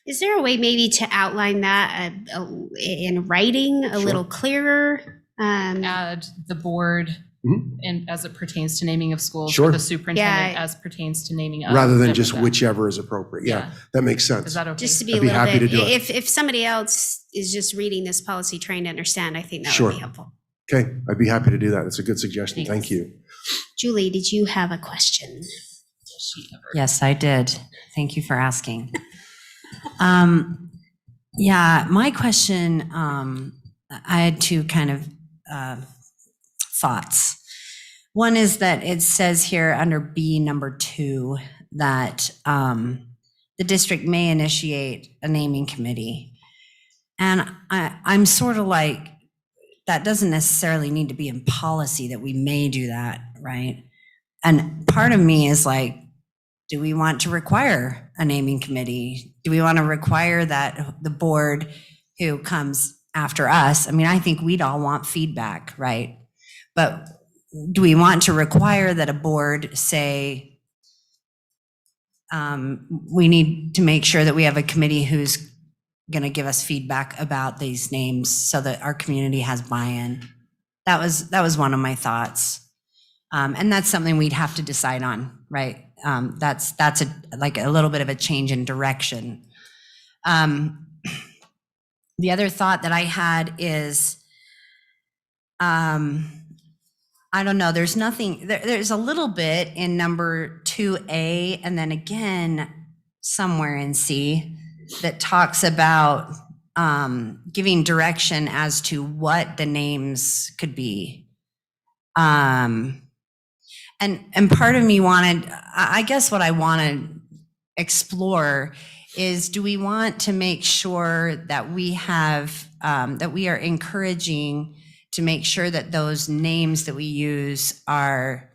Is there a way maybe to outline that in writing a little clearer? Add the board and as it pertains to naming of schools, Sure. the superintendent Yeah. as pertains to naming of. Rather than whatever just that- whichever is appropriate. Yeah, that makes sense. Is that okay? Just to be I'd a be little happy bit, to do it. if somebody else is just reading this policy trying to understand, I think that Sure. would be helpful. Okay, I'd be happy to do that. That's a good suggestion. Thank you. Julie, did you have a question? Yes, I did. Thank you for asking. Yeah, my question, I had two kind of thoughts. One is that it says here under B number 2 that the district may initiate a naming committee. And I'm sort of like, that doesn't necessarily need to be in policy that we may do that, right? And part of me is like, do we want to require a naming committee? Do we want to require that the board who comes after us? I mean, I think we'd all want feedback, right? But do we want to require that a board say, we need to make sure that we have a committee who's going to give us feedback about these names so that our community has buy-in? That was one of my thoughts. And that's something we'd have to decide on, right? That's like a little bit of a change in direction. The other thought that I had is, I don't know, there's nothing, there's a little bit in number 2A and then again somewhere in C that talks about giving direction as to what the names could be. And part of me wanted, I guess what I want to explore is, do we want to make sure that we have, that we are encouraging to make sure that those names that we use are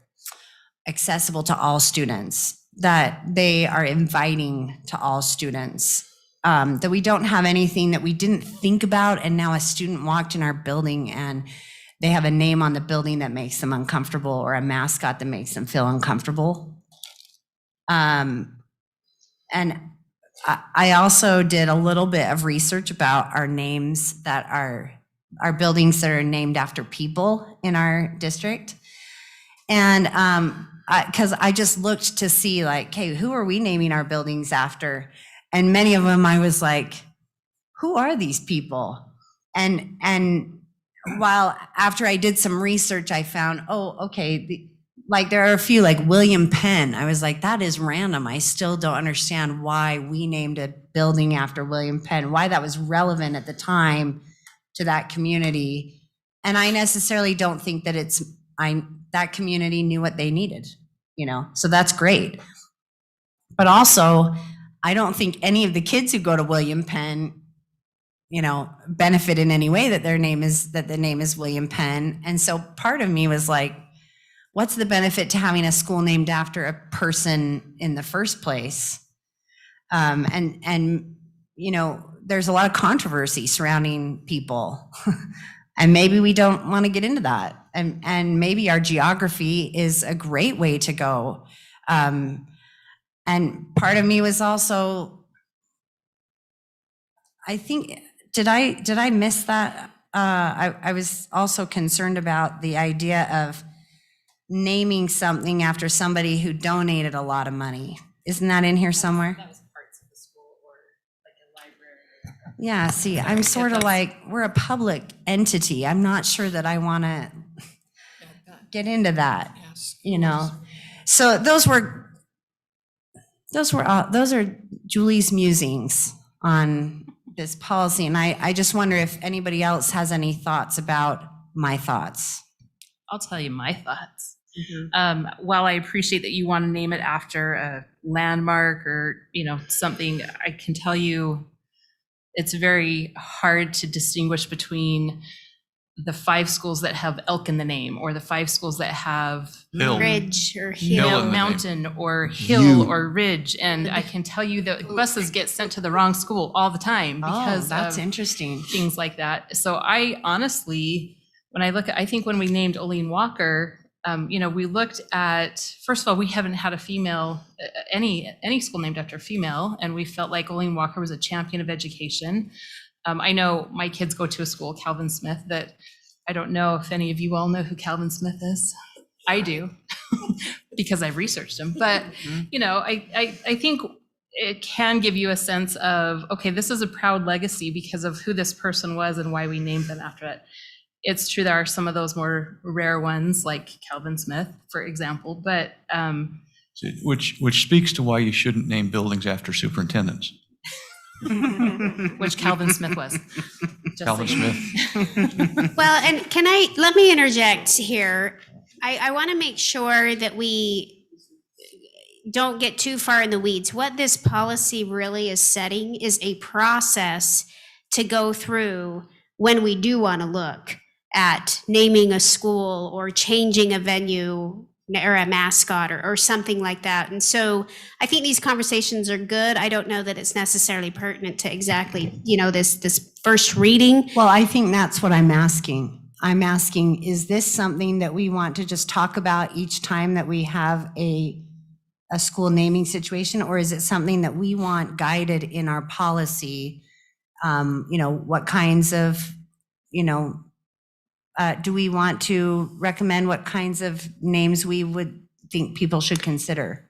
accessible to all students, that they are inviting to all students, that we don't have anything that we didn't think about and now a student walked in our building and they have a name on the building that makes them uncomfortable or a mascot that makes them feel uncomfortable. And I also did a little bit of research about our names that are our buildings that are named after people in our district. And because I just looked to see like, hey, who are we naming our buildings after? And many of them I was like, who are these people? And while after I did some research, I found, oh, okay, like there are a few like William Penn. I was like, that is random. I still don't understand why we named a building after William Penn, why that was relevant at the time to that community. And I necessarily don't think that that community knew what they needed, so that's great. But also, I don't think any of the kids who go to William Penn, benefit in any way that the name is William Penn. And so part of me was like, what's the benefit to having a school named after a person in the first place? There's a lot of controversy surrounding people. And maybe we don't want to get into that. And maybe our geography is a great way to go. And part of me was also, I think, did I miss that? I was also concerned about the idea of naming something after somebody who donated a lot of money. Isn't that in here somewhere? That was parts of the school or like a library. Yeah, see, I'm sort of like, we're a public entity. I'm not sure that I want to get into that, you know? So those are Julie's musings on this policy. And I just wonder if anybody else has any thoughts about my thoughts. I'll tell you my thoughts. While I appreciate that you want to name it after a landmark or, something, I can tell you it's very hard to distinguish between the 5 schools that have elk in the name or the 5 schools that have Hill. Ridge or Hill hill. in the name. mountain or hill or ridge. And I can tell you that buses get sent to the wrong school all the time because that's of interesting. things like that. So I honestly, when I look at, I think when we named Olene Walker, we looked at, first of all, we haven't had a female, any school named after a female, and we felt like Olene Walker was a champion of education. I know my kids go to a school, Calvin Smith, that I don't know if any of you all know who Calvin Smith is. I do, because I've researched him. But, I think it can give you a sense of, okay, this is a proud legacy because of who this person was and why we named them after it. It's true there are some of those more rare ones, like Calvin Smith, for example, but Which speaks to why you shouldn't name buildings after superintendents. which Calvin Smith was. Just Calvin so you know. Smith. Well, and let me interject here. I want to make sure that we don't get too far in the weeds. What this policy really is setting is a process to go through when we do want to look at naming a school or changing a venue or a mascot or something like that. And so I think these conversations are good. I don't know that it's necessarily pertinent to exactly, this first reading. Well, I think that's what I'm asking. I'm asking, is this something that we want to just talk about each time that we have a school naming situation? Or is it something that we want guided in our policy? What kinds of, do we want to recommend what kinds of names we would think people should consider?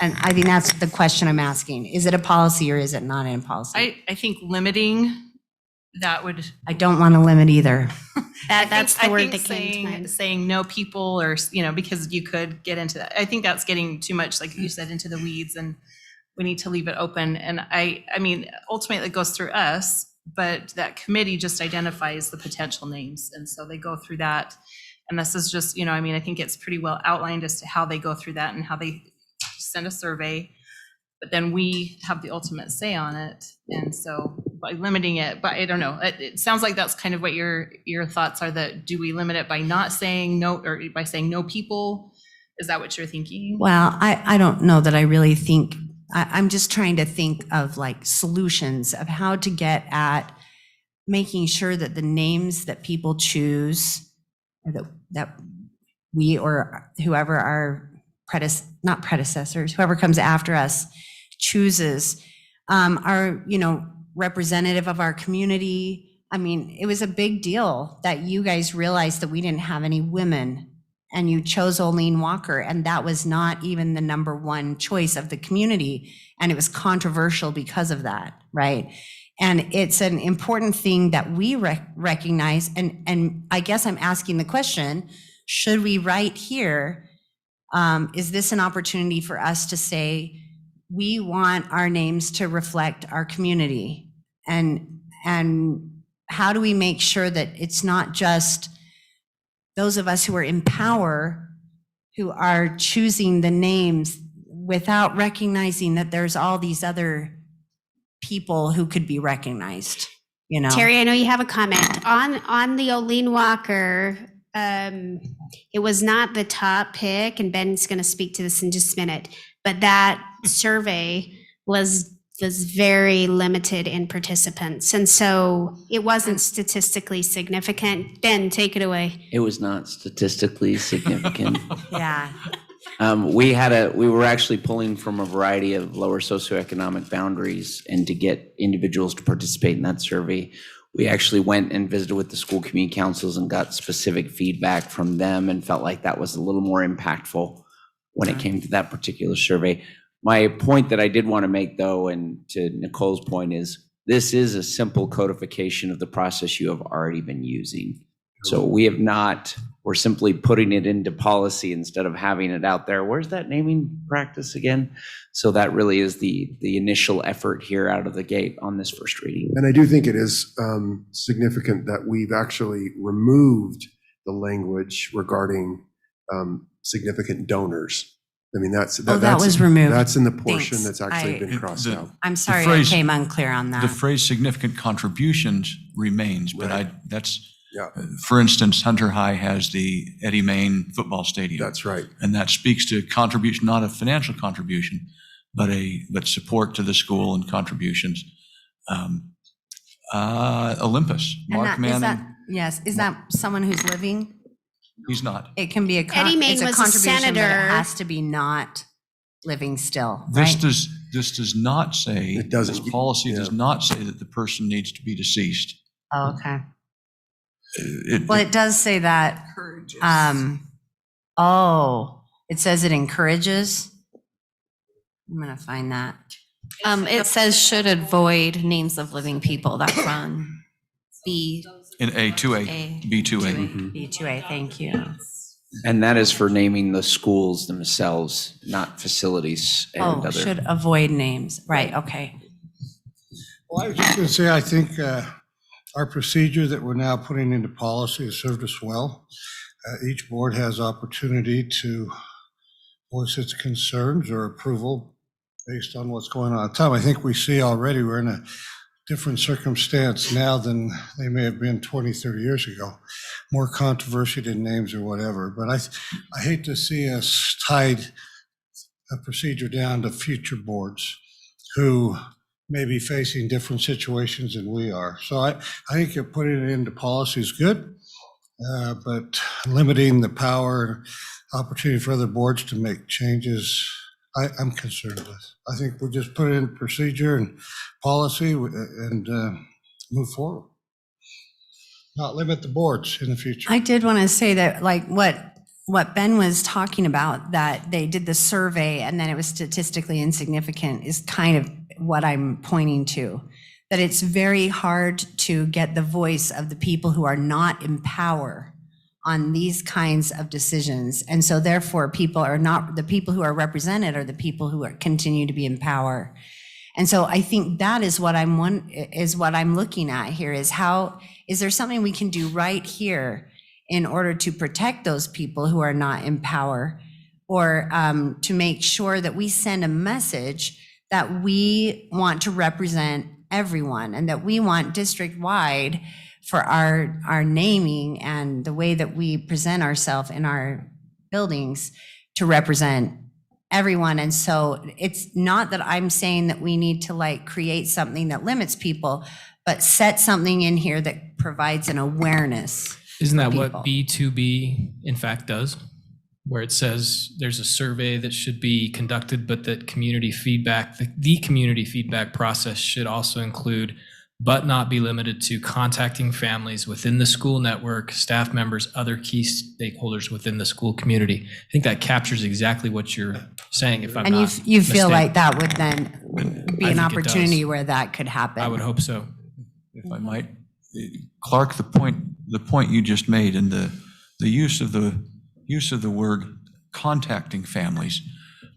And I think that's the question I'm asking. Is it a policy or is it not in policy? I think limiting that would. I don't want to limit either. That's the I word think that came to mind. saying no people or, because you could get into that. I think that's getting too much, like you said, into the weeds, and we need to leave it open. And I mean, ultimately it goes through us, but that committee just identifies the potential names. And so they go through that. And this is just, I think it's pretty well outlined as to how they go through that and how they send a survey. But then we have the ultimate say on it. And so by limiting it, but I don't know, it sounds like that's kind of what your thoughts are, that do we limit it by not saying no, or by saying no people? Is that what you're thinking? Well, I don't know that I really think, I'm just trying to think of like solutions of how to get at making sure that the names that people choose, or that we or whoever our not predecessors, whoever comes after us chooses, are, representative of our community. I mean, it was a big deal that you guys realized that we didn't have any women and you chose Olene Walker, and that was not even the number one choice of the community. And it was controversial because of that, right? And it's an important thing that we recognize. And I guess I'm asking the question, should we write here, is this an opportunity for us to say, we want our names to reflect our community? And how do we make sure that it's not just those of us who are in power who are choosing the names without recognizing that there's all these other people who could be recognized, Terry, I know you have a comment on the Olene Walker. It was not the top pick, and Ben's going to speak to this in just a minute, but that survey was very limited in participants. And so it wasn't statistically significant. Ben, take it away. It was not statistically significant. Yeah. We were actually pulling from a variety of lower socioeconomic boundaries, and to get individuals to participate in that survey, we actually went and visited with the school community councils and got specific feedback from them, and felt like that was a little more impactful when it came to that particular survey. My point that I did want to make, though, and to Nicole's point, is this is a simple codification of the process you have already been using. So we're simply putting it into policy instead of having it out there. Where's that naming practice again? So that really is the initial effort here out of the gate on this first reading. And I do think it is significant that we've actually removed the language regarding significant donors. I mean, that was removed. That's in the portion Thanks. that's actually been crossed out. I'm sorry, I phrase- came unclear on The that. phrase significant contributions remains, but Right. that's, Yeah. for instance, Hunter High has the Eddie Main football stadium. That's right. And that speaks to contribution, not a financial contribution, but support to the school and contributions. Olympus, And Mark that- is Manning, that, yes, is that someone who's living? he's not. It can be Eddie Main it's a was a contribution, but senator. it has to be not living still, This right? does not say, It doesn't. this policy does not say that the person needs to be deceased. Oh, okay. It- Well, it does say that, Encourages. it says it encourages. I'm gonna find that. It says should avoid names of living people. That's on B. In A2A, B2A. B2A, thank you. And that is for naming the schools themselves, not facilities and Oh, other. should avoid names, right, okay. Well, I was just going to say, I think our procedure that we're now putting into policy has served us well. Each board has opportunity to voice its concerns or approval based on what's going on at the time. I think we see already we're in a different circumstance now than they may have been 20, 30 years ago. More controversy than names or whatever. But I hate to see us tied a procedure down to future boards who may be facing different situations than we are. So I think putting it into policy is good, but limiting the power, opportunity for other boards to make changes, I'm concerned with. I think we'll just put it in procedure and policy and move forward. Not limit the boards in the future. I did want to say that, like, what Ben was talking about, that they did the survey and then it was statistically insignificant, is kind of what I'm pointing to. That it's very hard to get the voice of the people who are not in power on these kinds of decisions. And so therefore, people are not, the people who are represented are the people who continue to be in power. And so I think that is what I'm looking at here, is how, is there something we can do right here in order to protect those people who are not in power, or to make sure that we send a message that we want to represent everyone and that we want district-wide for our naming and the way that we present ourselves in our buildings to represent everyone. And so it's not that I'm saying that we need to like create something that limits people, but set something in here that provides an awareness. Isn't that for what B2B in fact does? Where it says there's a survey that should be conducted, but that community feedback, the community feedback process should also include, but not be limited to, contacting families within the school network, staff members, other key stakeholders within the school community. I think that captures exactly what you're saying, if I'm And not you feel mistaken. like that would then be I an think it does. opportunity where that could happen. I would hope so. If I might, Clark, the point you just made, and the use of the word contacting families,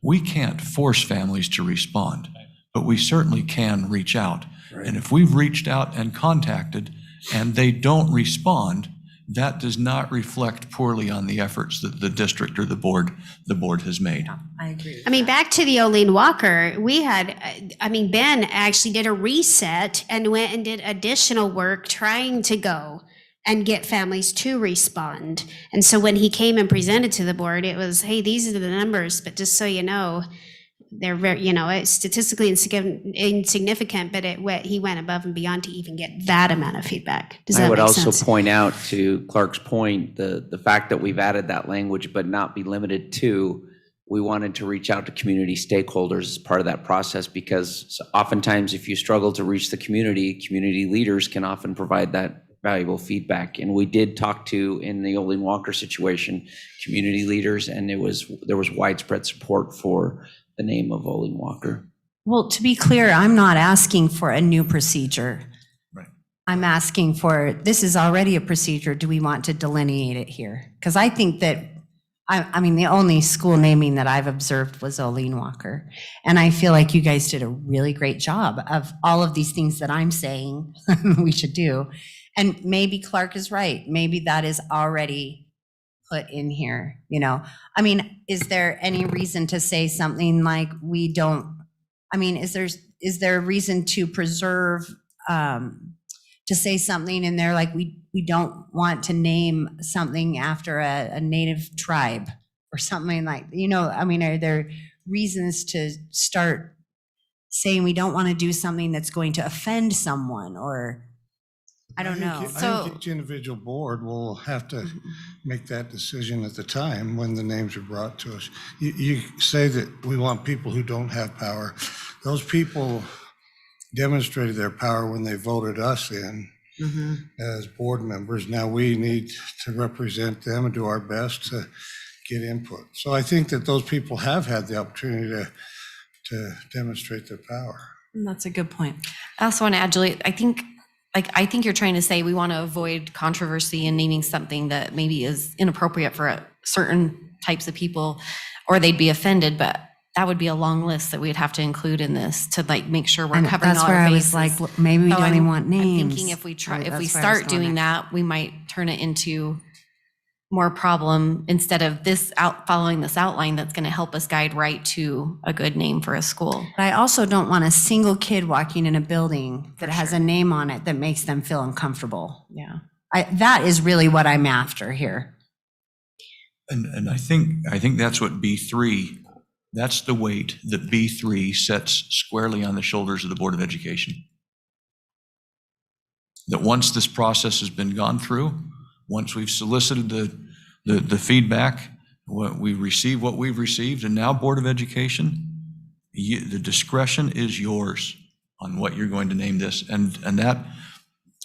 we can't force families to respond, but we certainly can reach out. And if we've reached out and contacted and they don't respond, that does not reflect poorly on the efforts that the district or the board has made. I agree. I mean, back to the Olene Walker, we had, Ben actually did a reset and went and did additional work trying to go and get families to respond. And so when he came and presented to the board, it was, hey, these are the numbers, but just so you know, they're very, it's statistically insignificant, but he went above and beyond to even get that amount of feedback. Does that I would make also sense? point out, to Clark's point, the fact that we've added that language, but not be limited to, we wanted to reach out to community stakeholders as part of that process, because oftentimes if you struggle to reach the community leaders can often provide that valuable feedback. And we did talk to, in the Olene Walker situation, community leaders, and there was widespread support for the name of Olin Walker. Well, to be clear, I'm not asking for a new procedure. Right. I'm asking for, this is already a procedure. Do we want to delineate it here? Because I think that, I mean, the only school naming that I've observed was Olin Walker. And I feel like you guys did a really great job of all of these things that I'm saying we should do. And maybe Clark is right. Maybe that is already put in here, you know? I mean, is there any reason to say something like we don't, I mean, is there a reason to preserve, to say something in there like we don't want to name something after a native tribe or something like, you know, I mean, are there reasons to start saying we don't want to do something that's going to offend someone, or I don't know. I think each individual board will have to make that decision at the time when the names are brought to us. You say that we want people who don't have power. Those people demonstrated their power when they voted us in as board members. Now we need to represent them and do our best to get input. So I think that those people have had the opportunity to demonstrate their power. That's a good point. I also want to add, Julie, I think you're trying to say we want to avoid controversy in naming something that maybe is inappropriate for certain types of people, or they'd be offended, but that would be a long list that we'd have to include in this to like make sure we're And covering that's all where our I bases. was like, maybe we So don't even want I'm names. thinking if we That's where I start was going doing next. that, we might turn it into more problem instead of following this outline that's going to help us guide right to a good name for a school. But I also don't want a single kid walking in a building that has a name on it that makes them feel uncomfortable. Yeah. That is really what I'm after here. And I think that's what B3, that's the weight that B3 sets squarely on the shoulders of the Board of Education. That once this process has been gone through, once we've solicited the feedback, we receive what we've received, and now Board of Education, the discretion is yours on what you're going to name this. And that,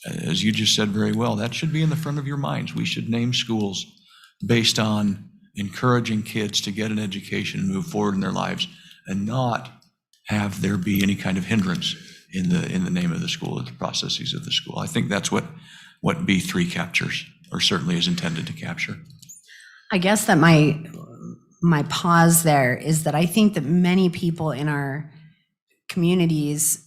as you just said very well, that should be in the front of your minds. We should name schools based on encouraging kids to get an education and move forward in their lives, and not have there be any kind of hindrance in the name of the school or the processes of the school. I think that's what B3 captures, or certainly is intended to capture. I guess that my pause there is that I think that many people in our communities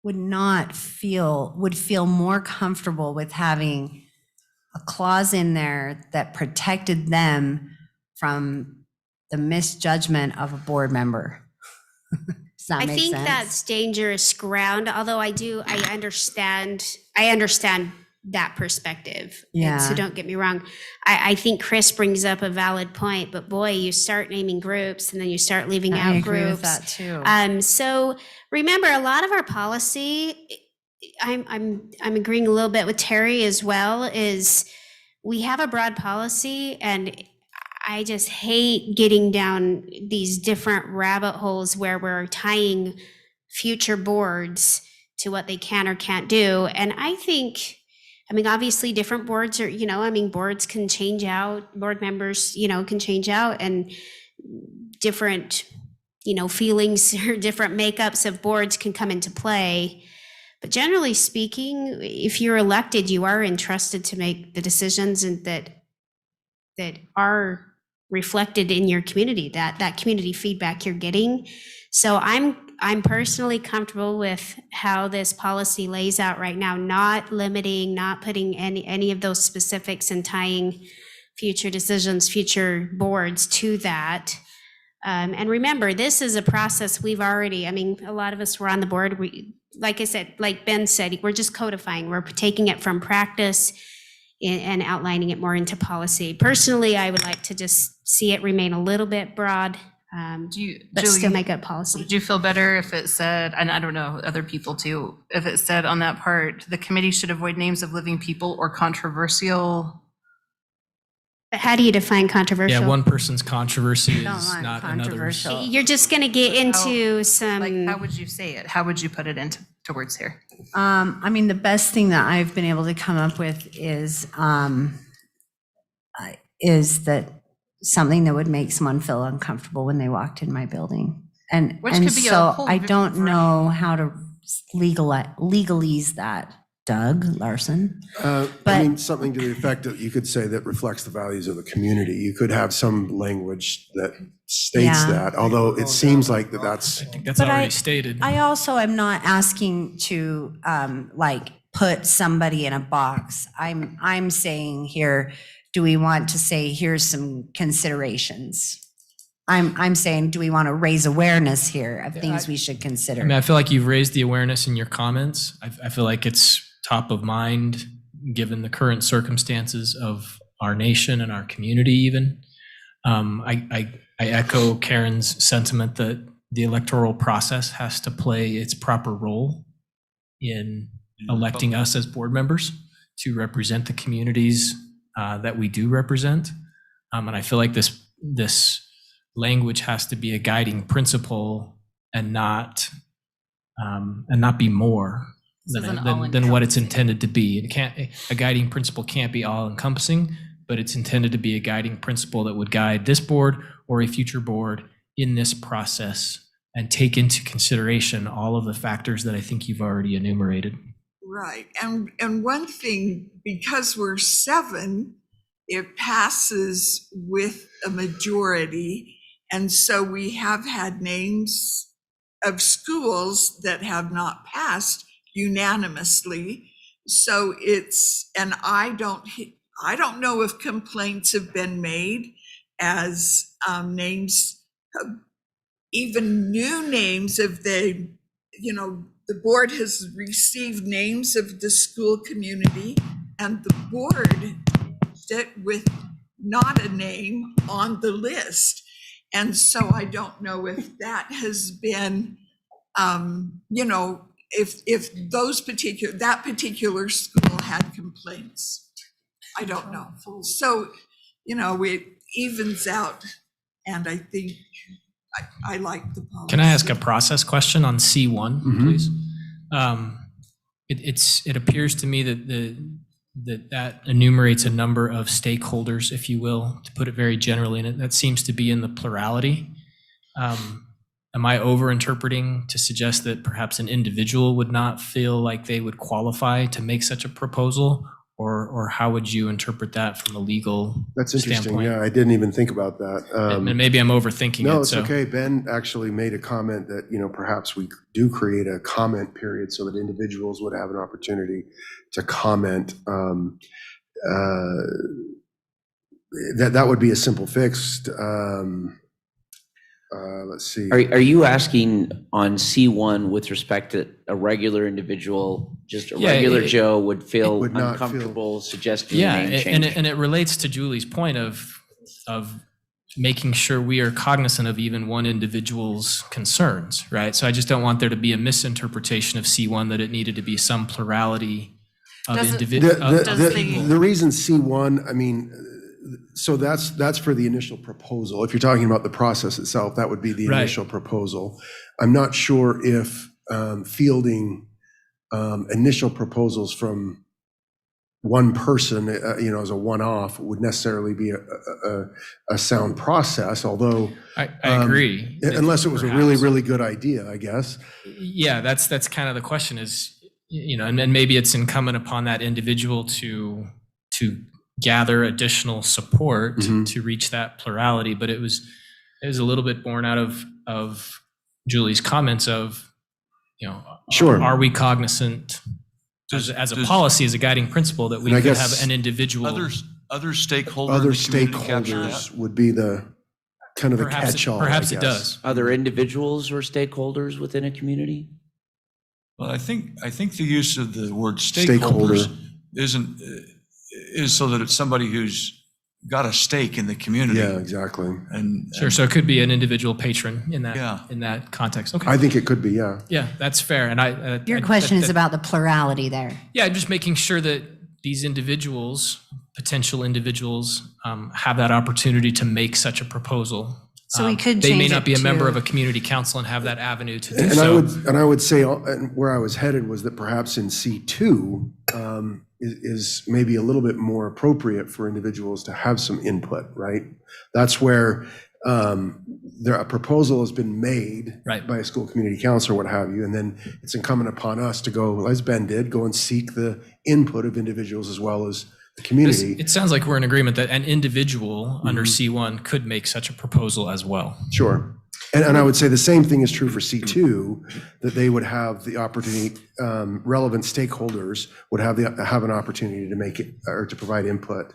would feel more comfortable with having a clause in there that protected them from the misjudgment of a board member. Does that I make think sense? that's dangerous ground, although I understand that perspective. And Yeah. so don't get me wrong. I think Chris brings up a valid point, but boy, you start naming groups and then you start leaving out I agree groups. with that too. So remember, a lot of our policy, I'm agreeing a little bit with Terry as well, is we have a broad policy, and I just hate getting down these different rabbit holes where we're tying future boards to what they can or can't do. And I think, I mean, obviously different boards are, boards can change out, board members, can change out, and different, feelings or different makeups of boards can come into play. But generally speaking, if you're elected, you are entrusted to make the decisions and that are reflected in your community, that community feedback you're getting. So I'm personally comfortable with how this policy lays out right now, not limiting, not putting any of those specifics and tying future decisions, future boards to that. And remember, this is a process we've already, a lot of us were on the board. Like I said, like Ben said, we're just codifying. We're taking it from practice and outlining it more into policy. Personally, I would like to just see it remain a little bit broad, but Julie, still make it policy. Would you feel better if it said, and I don't know, other people too, if it said on that part, the committee should avoid names of living people or controversial? But how do you define controversial? Yeah, one person's controversy is Don't want not another's. controversial. You're just going to get into some. How would you say it? How would you put it into words here? The best thing that I've been able to come up with is that something that would make someone feel uncomfortable when they walked in my building. And, Which and could be a so whole I don't variety. know how to legalese that, Doug Larson. I But- mean, something to the effect that you could say that reflects the values of the community. You could have some language that states Yeah. that, although it seems like that's. I think that's But already stated. I also am not asking to like put somebody in a box. I'm saying here, do we want to say, here's some considerations? I'm saying, do we want to raise awareness here of things we should consider? I mean, I feel like you've raised the awareness in your comments. I feel like it's top of mind, given the current circumstances of our nation and our community even. I echo Karen's sentiment that the electoral process has to play its proper role in electing us as board members to represent the communities that we do represent. And I feel like this language has to be a guiding principle and not be more This isn't than what it's intended to be. A guiding principle can't be all encompassing, but it's intended to be a guiding principle that would guide this board or a future board in this process and take into consideration all of the factors that I think you've already enumerated. Right. And one thing, because we're 7, it passes with a majority. And so we have had names of schools that have not passed unanimously. So and I don't know if complaints have been made as names, even new names of the board has received names of the school community, and the board sit with not a name on the list. And so I don't know if that has been, if that particular school had complaints. I don't know. So, it evens out, and I think I like the policy. Can I ask a process question on C1, please? It appears to me that enumerates a number of stakeholders, if you will, to put it very generally, and that seems to be in the plurality. Am I over-interpreting to suggest that perhaps an individual would not feel like they would qualify to make such a proposal? Or how would you interpret that from a legal That's interesting. standpoint? Yeah, I didn't even think about that. And maybe I'm overthinking it. No, it's so- okay. Ben actually made a comment that, perhaps we do create a comment period so that individuals would have an opportunity to comment. That would be a simple fix. Let's see. Are you asking on C1 with respect to a regular individual, just a Yeah, regular Joe would feel would not feel- uncomfortable suggesting Yeah, a name and change? it relates to Julie's point of making sure we are cognizant of even one individual's concerns, right? So I just don't want there to be a misinterpretation of C1 that it needed to be some plurality of Does it- individuals. The reason C1, I mean, so that's for the initial proposal. If you're talking about the process itself, that would be the Right. initial proposal. I'm not sure if fielding initial proposals from one person, as a one-off would necessarily be a sound process, although. I agree. Unless it was a really, Perhaps. really good idea, I guess. Yeah, that's kind of the question is, and then maybe it's incumbent upon that individual to gather additional support to reach that plurality. But it was a little bit born out of Julie's comments of, Sure. are we cognizant as a policy, as a guiding principle that we And I could guess have an individual? Other stakeholders. Other stakeholders would be the kind of the Perhaps it- catch-all, I perhaps it guess. does. Other individuals or stakeholders within a community? Well, I think the use of the word Stakeholder. stakeholders is so that it's somebody who's got a stake in the community. Yeah, exactly. And Sure, so it could be an individual patron in Yeah. that context. Okay. I think it could be, yeah. Yeah, that's fair. And Your question is about the plurality there. Yeah, just making sure that these individuals, potential individuals, have that opportunity to make such a proposal. So we could They may change not it be a member to- of a community council and have that avenue to do And so. I would say, and where I was headed was that perhaps in C2, is maybe a little bit more appropriate for individuals to have some input, right? That's where a proposal has been made by a school community council or what have you, and then it's incumbent upon us to go, as Ben did, go and seek the input of individuals as well as the community. It sounds like we're in agreement that an individual under C1 could make such a proposal as well. Sure. And I would say the same thing is true for C2, that they would have the opportunity, relevant stakeholders would have an opportunity to make it, or to provide input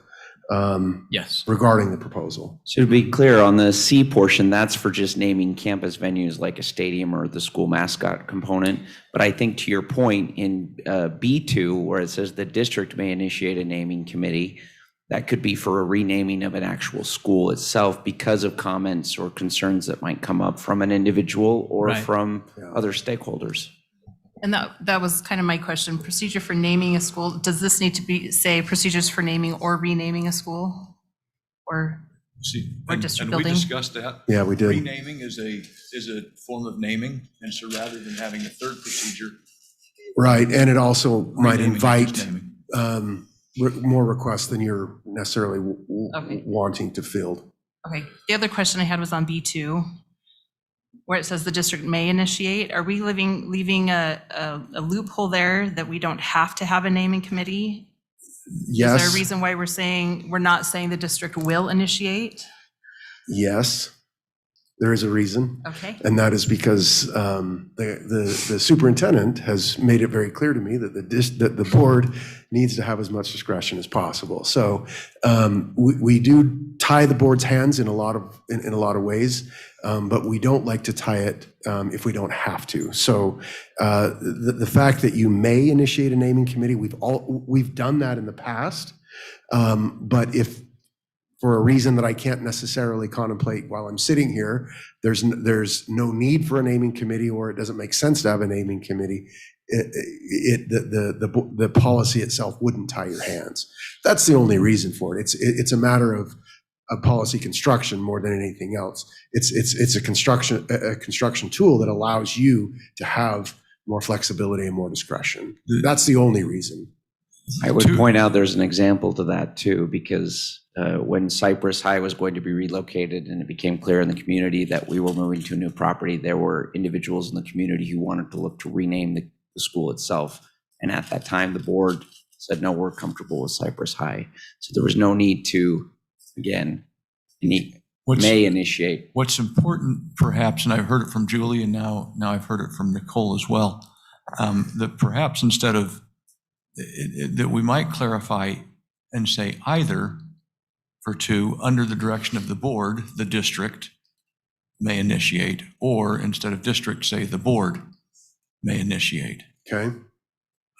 yes, regarding the proposal. So to be clear, on the C portion, that's for just naming campus venues like a stadium or the school mascot component. But I think to your point, in B2, where it says the district may initiate a naming committee, that could be for a renaming of an actual school itself because of comments or concerns that might come up from an individual or from other stakeholders. And that was kind of my question. Procedure for naming a school, does this need to be, say, procedures for naming or renaming a school? Or district building? And we discussed that. Yeah, we did. Renaming is a form of naming, and so rather than having a third procedure. Right, and it also might renaming is invite naming. more requests than you're necessarily wanting to field. Okay, the other question I had was on B2, where it says the district may initiate. Are we leaving a loophole there that we don't have to have a naming committee? Yes. Is there a reason why we're not saying the district will initiate? Yes, there is a reason. Okay. And that is because the superintendent has made it very clear to me that that the board needs to have as much discretion as possible. So we do tie the board's hands in a lot of ways, but we don't like to tie it if we don't have to. So the fact that you may initiate a naming committee, we've done that in the past, but if for a reason that I can't necessarily contemplate while I'm sitting here, there's no need for a naming committee, or it doesn't make sense to have a naming committee, the policy itself wouldn't tie your hands. That's the only reason for it. It's a matter of policy construction more than anything else. It's a construction tool that allows you to have more flexibility and more discretion. That's the only reason. I would point out there's an example to that too, because when Cypress High was going to be relocated and it became clear in the community that we were moving to a new property, there were individuals in the community who wanted to look to rename the school itself. And at that time, the board said, no, we're comfortable with Cypress High. So there was no need to, again, may initiate. What's important perhaps, and I've heard it from Julie and now I've heard it from Nicole as well, that perhaps instead of, that we might clarify and say either for 2, under the direction of the board, the district may initiate, or instead of district, say the board may initiate. Okay.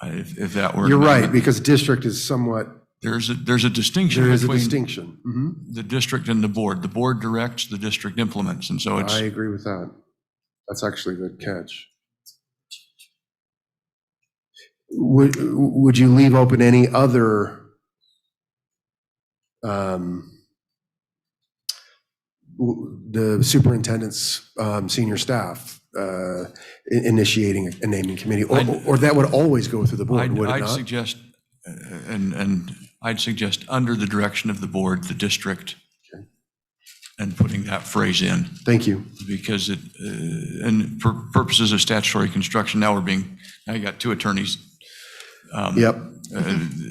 If that were. You're right, because district is somewhat. There's a distinction. There is a between distinction. Mm-hmm. The district and the board. The board directs, the district implements, and so it's. I agree with that. That's actually a good catch. Would you leave open any other the superintendent's senior staff initiating a naming committee, or that would always go through the board, would it I'd not? suggest, and I'd suggest under the direction of the board, the district, and putting that phrase in. Thank you. Because it, and for purposes of statutory construction, now you got 2 attorneys. Yep.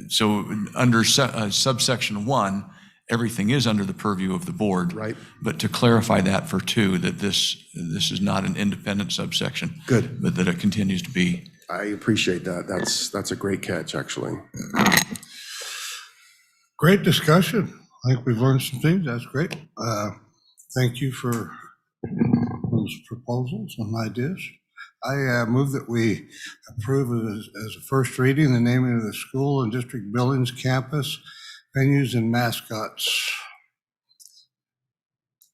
So under subsection 1, everything is under the purview of the board. Right. But to clarify that for 2, that this is not an independent subsection. Good. But that it continues to be. I appreciate that. That's a great catch, actually. Great discussion. I think we've learned some things. That's great. Thank you for those proposals and ideas. I move that we approve as a first reading the naming of the school and district buildings, campus, venues, and mascots.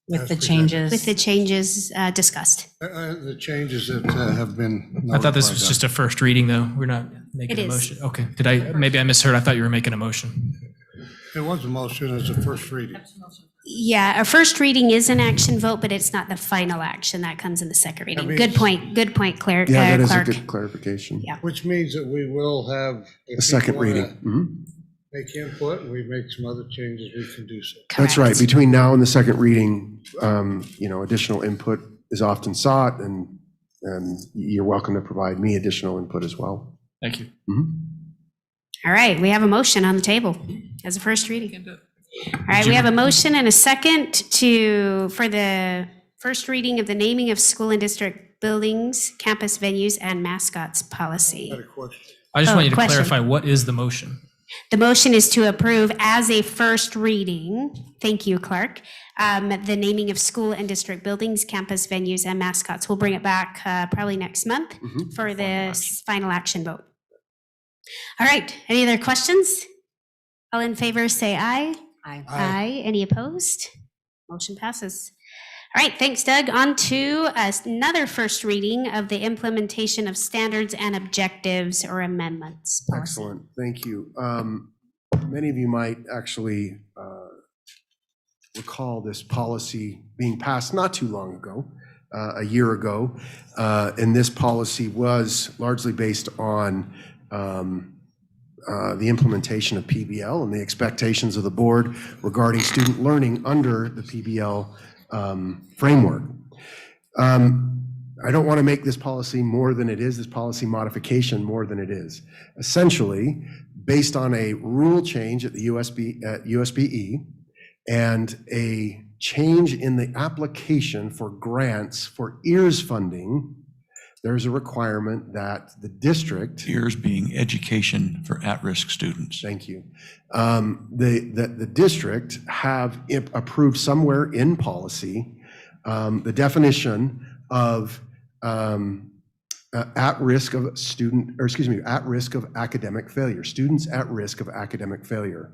With the changes. With the changes discussed. The changes that have been. I thought this notified was of. just a first reading, though. We're not making It a is. motion. Okay, maybe I misheard. I thought you were making a motion. It was a motion as a first reading. Yeah, a first reading is an action vote, but it's not the final action. That comes in the second reading. means- Good point, Claire. Yeah, that is a Clark. good clarification. Yeah. Which means that we will have. if A second people wanna reading. Mhm. Make input, and we make some other changes, we can do so. That's right. Between now and the second reading, additional input is often sought, and you're welcome to provide me additional input as well. Thank you. All right, we have a motion on the table as a first reading. All right, we have a motion and a second for the first reading of the naming of school and district buildings, campus venues, and mascots policy. I just want you to question. clarify, what is the motion? The motion is to approve as a first reading, thank you, Clark, the naming of school and district buildings, campus venues, and mascots. We'll bring it back probably next month for the final action vote. All right, any other questions? All in favor, say aye. Aye. Aye. Any opposed? Motion passes. All right, thanks, Doug. On to another first reading of the implementation of standards and objectives or amendments. policy. Excellent, thank you. Many of you might actually recall this policy being passed not too long ago, a year ago. And this policy was largely based on the implementation of PBL and the expectations of the board regarding student learning under the PBL framework. I don't want to make this policy more than it is, this policy modification more than it is. Essentially, based on a rule change at the USBE and a change in the application for grants for EARS funding, there's a requirement that the district. EARS being education for at-risk students. Thank you. The district have approved somewhere in policy the definition of at risk of at risk of academic failure, students at risk of academic failure.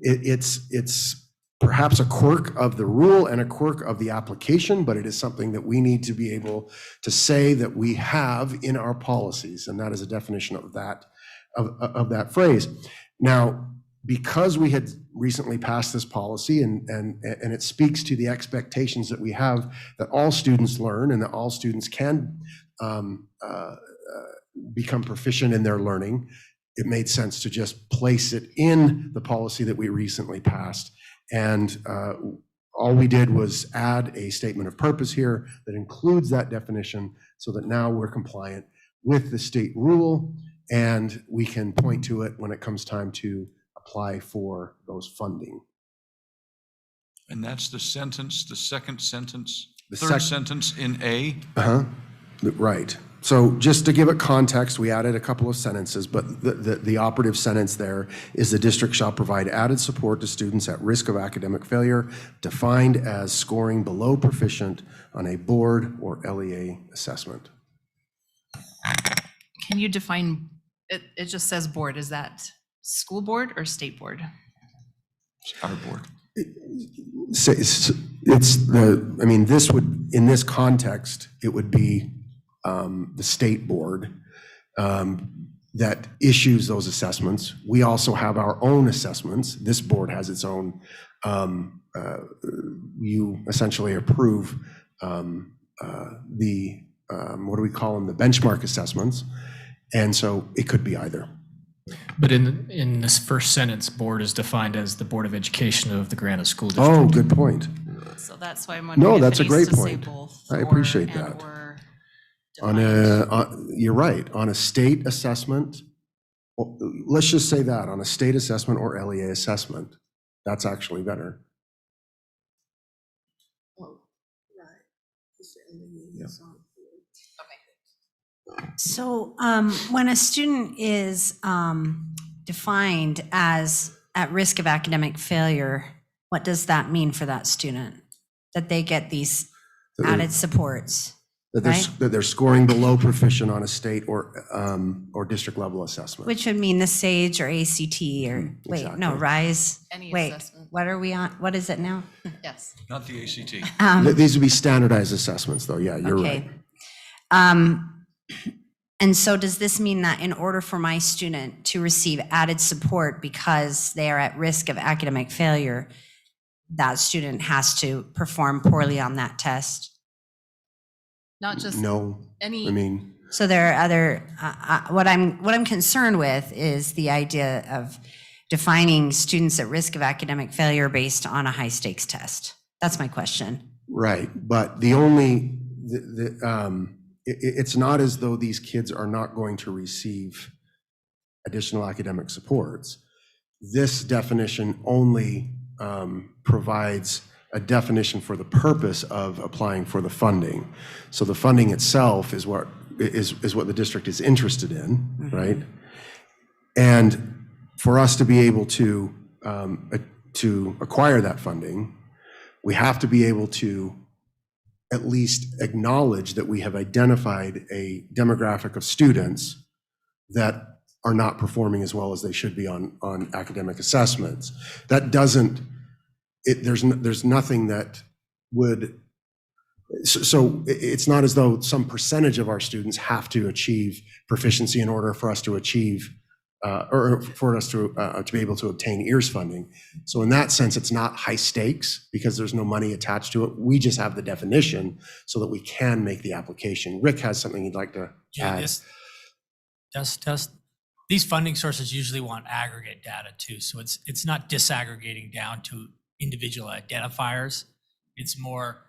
It's perhaps a quirk of the rule and a quirk of the application, but it is something that we need to be able to say that we have in our policies, and that is a definition of that phrase. Now, because we had recently passed this policy and it speaks to the expectations that we have that all students learn and that all students can become proficient in their learning, it made sense to just place it in the policy that we recently passed. And all we did was add a statement of purpose here that includes that definition so that now we're compliant with the state rule and we can point to it when it comes time to apply for those funding. And that's the sentence, the second sentence, The third sec- sentence in A. Right. So just to give it context, we added a couple of sentences, but the operative sentence there is the district shall provide added support to students at risk of academic failure, defined as scoring below proficient on a board or LEA assessment. Can you define, it just says board, is that school board or state board? Our board. This would, in this context, it would be the state board that issues those assessments. We also have our own assessments. This board has its own. You essentially approve what do we call them? The benchmark assessments. And so it could be either. But in this first sentence, board is defined as the Board of Education of the Granite School District. Oh, good point. So that's why I'm wondering No, if that's it a great needs to say point. both I or appreciate and that. or You're right, on a state assessment, let's just say that, on a state assessment or LEA assessment, that's actually better. So when a student is defined as at risk of academic failure, what does that mean for that student? That they get these added supports, right? That they're scoring below proficient on a state or district level assessment. Which would mean the SAGE or ACT or, wait, no, exactly. RISE. Any Wait, assessment. what are we on? What is it now? Yes. Not the ACT. These would be standardized assessments, though, yeah, you're right. Okay. And so does this mean that in order for my student to receive added support because they are at risk of academic failure, that student has to perform poorly on that test? Not just No, any. I mean, So there are other, what I'm concerned with is the idea of defining students at risk of academic failure based on a high stakes test. That's my question. right, but the only, it's not as though these kids are not going to receive additional academic supports. This definition only provides a definition for the purpose of applying for the funding. So the funding itself is what the district is interested in, right? And for us to be able to acquire that funding, we have to be able to at least acknowledge that we have identified a demographic of students that are not performing as well as they should be on academic assessments. That doesn't, there's nothing that would, so it's not as though some percentage of our students have to achieve proficiency in order for us to achieve, or for us to be able to obtain EARS funding. So in that sense, it's not high stakes because there's no money attached to it. We just have the definition so that we can make the application. Rick has something he'd like to add. These funding sources usually want aggregate data too. So it's not disaggregating down to individual identifiers. It's more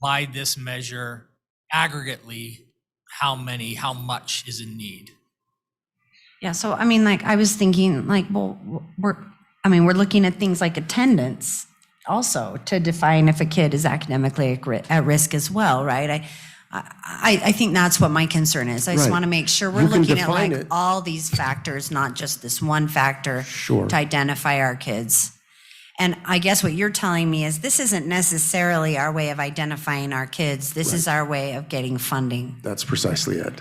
by this measure aggregately how much is in need. Yeah, so I mean, like I was thinking like, well, we're looking at things like attendance also to define if a kid is academically at risk as well, right? I think that's what my concern is. I just Right. want to make sure we're You can looking at define like it. all these factors, not just this one factor Sure. to identify our kids. And I guess what you're telling me is this isn't necessarily our way of identifying our kids. This is our way of getting funding. That's precisely it.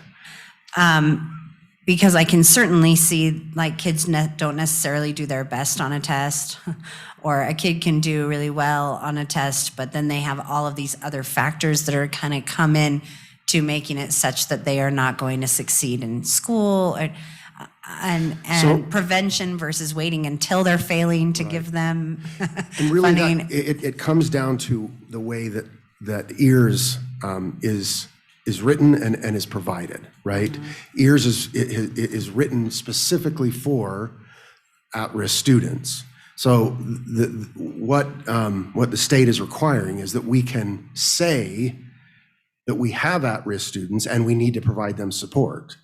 Because I can certainly see like kids don't necessarily do their best on a test, or a kid can do really well on a test, but then they have all of these other factors that are kind of come in to making it such that they are not going to succeed in school, and So- prevention versus waiting until they're failing to give them And really, funding. it comes down to the way that EARS is written and is provided, right? EARS is written specifically for at-risk students. So what the state is requiring is that we can say that we have at-risk students and we need to provide them support.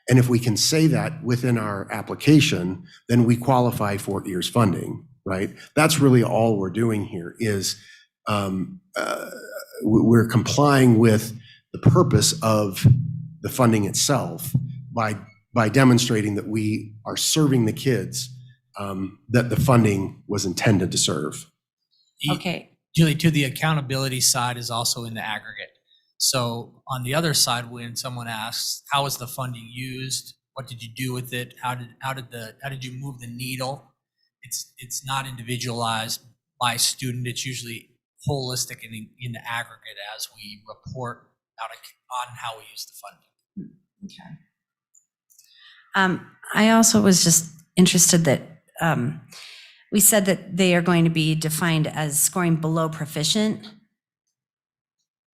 And if we can say that within our application, then we qualify for EARS funding, right? That's really all we're doing here is we're complying with the purpose of the funding itself by demonstrating that we are serving the kids that the funding was intended to serve. Okay. Julie, too, the accountability side is also in the aggregate. So on the other side, when someone asks, how was the funding used? What did you do with it? How did you move the needle? It's not individualized by student. It's usually holistic and in the aggregate as we report out on how we use the funding. Okay. I also was just interested that we said that they are going to be defined as scoring below proficient.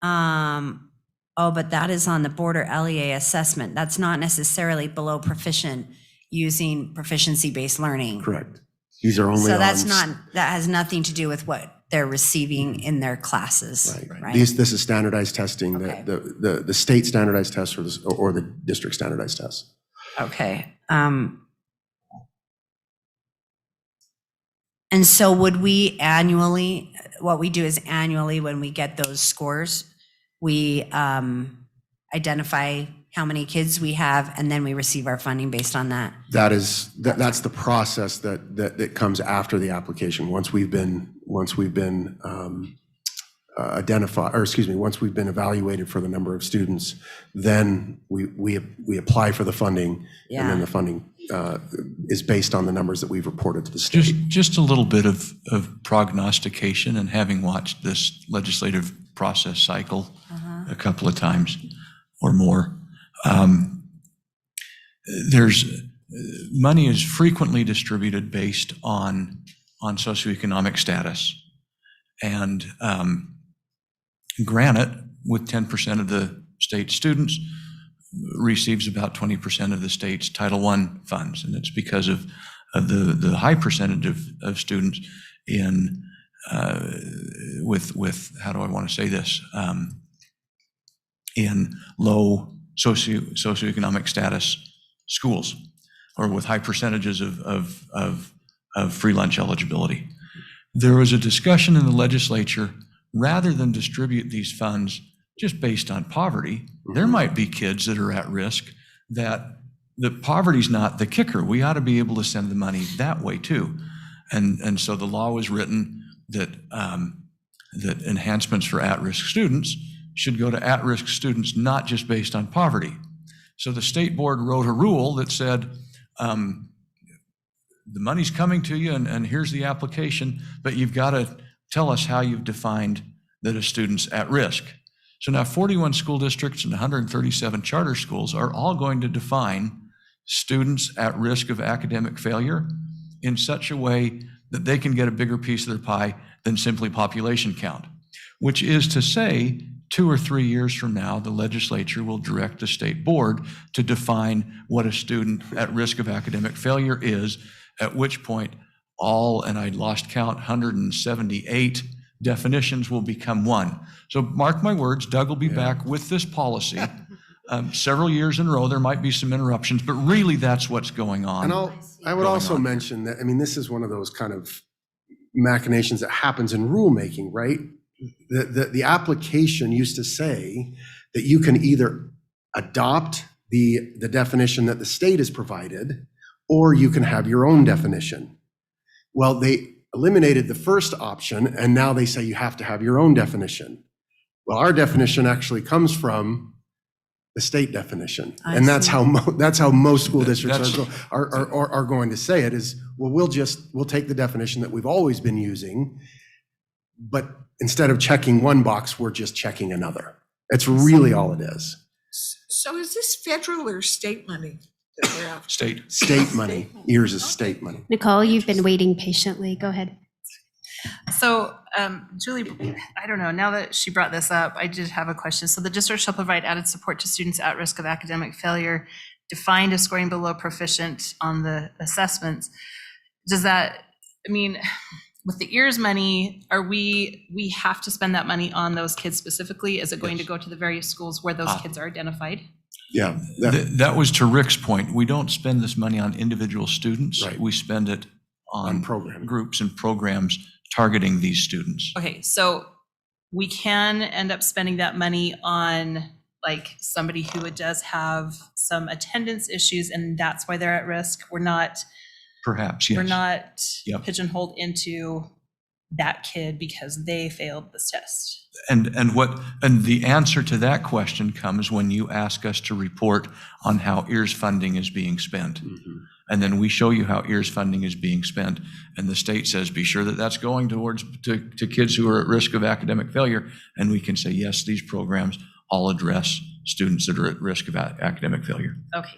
But that is on the Border LEA assessment. That's not necessarily below proficient using proficiency-based learning. Correct. These are only So that's on- that has nothing to do with what they're receiving in their classes, right? This is standardized testing, the state standardized test or the district standardized test. Okay. And so would we annually, what we do is annually when we get those scores, we identify how many kids we have and then we receive our funding based on that? That's the process that comes after the application. Once we've been identified, or excuse me, once we've been evaluated for the number of students, then we apply for the funding, and then the funding is based on the numbers that we've reported to the state. Just a little bit of prognostication, and having watched this legislative process cycle a couple of times or more, money is frequently distributed based on socioeconomic status. And Granite, with 10% of the state students, receives about 20% of the state's Title I funds. And it's because of the high percentage of students in, with how do I want to say this? In low socioeconomic status schools, or with high percentages of free lunch eligibility. There was a discussion in the legislature, rather than distribute these funds just based on poverty, there might be kids that are at risk, that the poverty's not the kicker. We ought to be able to send the money that way too. And so the law was written that, that enhancements for at-risk students should go to at-risk students, not just based on poverty. So the state board wrote a rule that said, the money's coming to you and here's the application, but you've got to tell us how you've defined that a student's at risk. So now 41 school districts and 137 charter schools are all going to define students at risk of academic failure in such a way that they can get a bigger piece of their pie than simply population count, which is to say 2 or 3 years from now, the legislature will direct the state board to define what a student at risk of academic failure is, at which point all, and I lost count, 178 definitions will become one. So mark my words, Doug will be back with this policy several years in a row. There might be some interruptions, but really that's what's going on. And I would also mention that, I mean, this is one of those kind of machinations that happens in rulemaking, right? The application used to say that you can either adopt the definition that the state has provided, or you can have your own definition. Well, they eliminated the first option, and now they say you have to have your own definition. Well, our definition actually comes from the state definition, and that's how most school districts are going to say it is, well, we'll take the definition that we've always been using, but instead of checking one box, we're just checking another. It's really all it is. So is this federal or state money that we're after? State money. Yours is state money. Nicole, you've been waiting patiently. Go ahead. So, Julie, I don't know, now that she brought this up, I did have a question. So the district shall provide added support to students at risk of academic failure, defined as scoring below proficient on the assessments. Does that, I mean, with the EARS money, we have to spend that money on those kids specifically? Is it going to go to the various schools where those kids are identified? Yeah. That was to Rick's point. We don't spend this money on individual students. Right. We spend it on groups and programs targeting these students. Okay, so we can end up spending that money on like somebody who does have some attendance issues and that's why they're at risk. We're not, perhaps, yes. We're not Yep. pigeonholed into that kid because they failed this test. And the answer to that question comes when you ask us to report on how EARS funding is being spent. And then we show you how EARS funding is being spent. And the state says, be sure that that's going towards to kids who are at risk of academic failure. And we can say, yes, these programs all address students that are at risk of academic failure. Okay.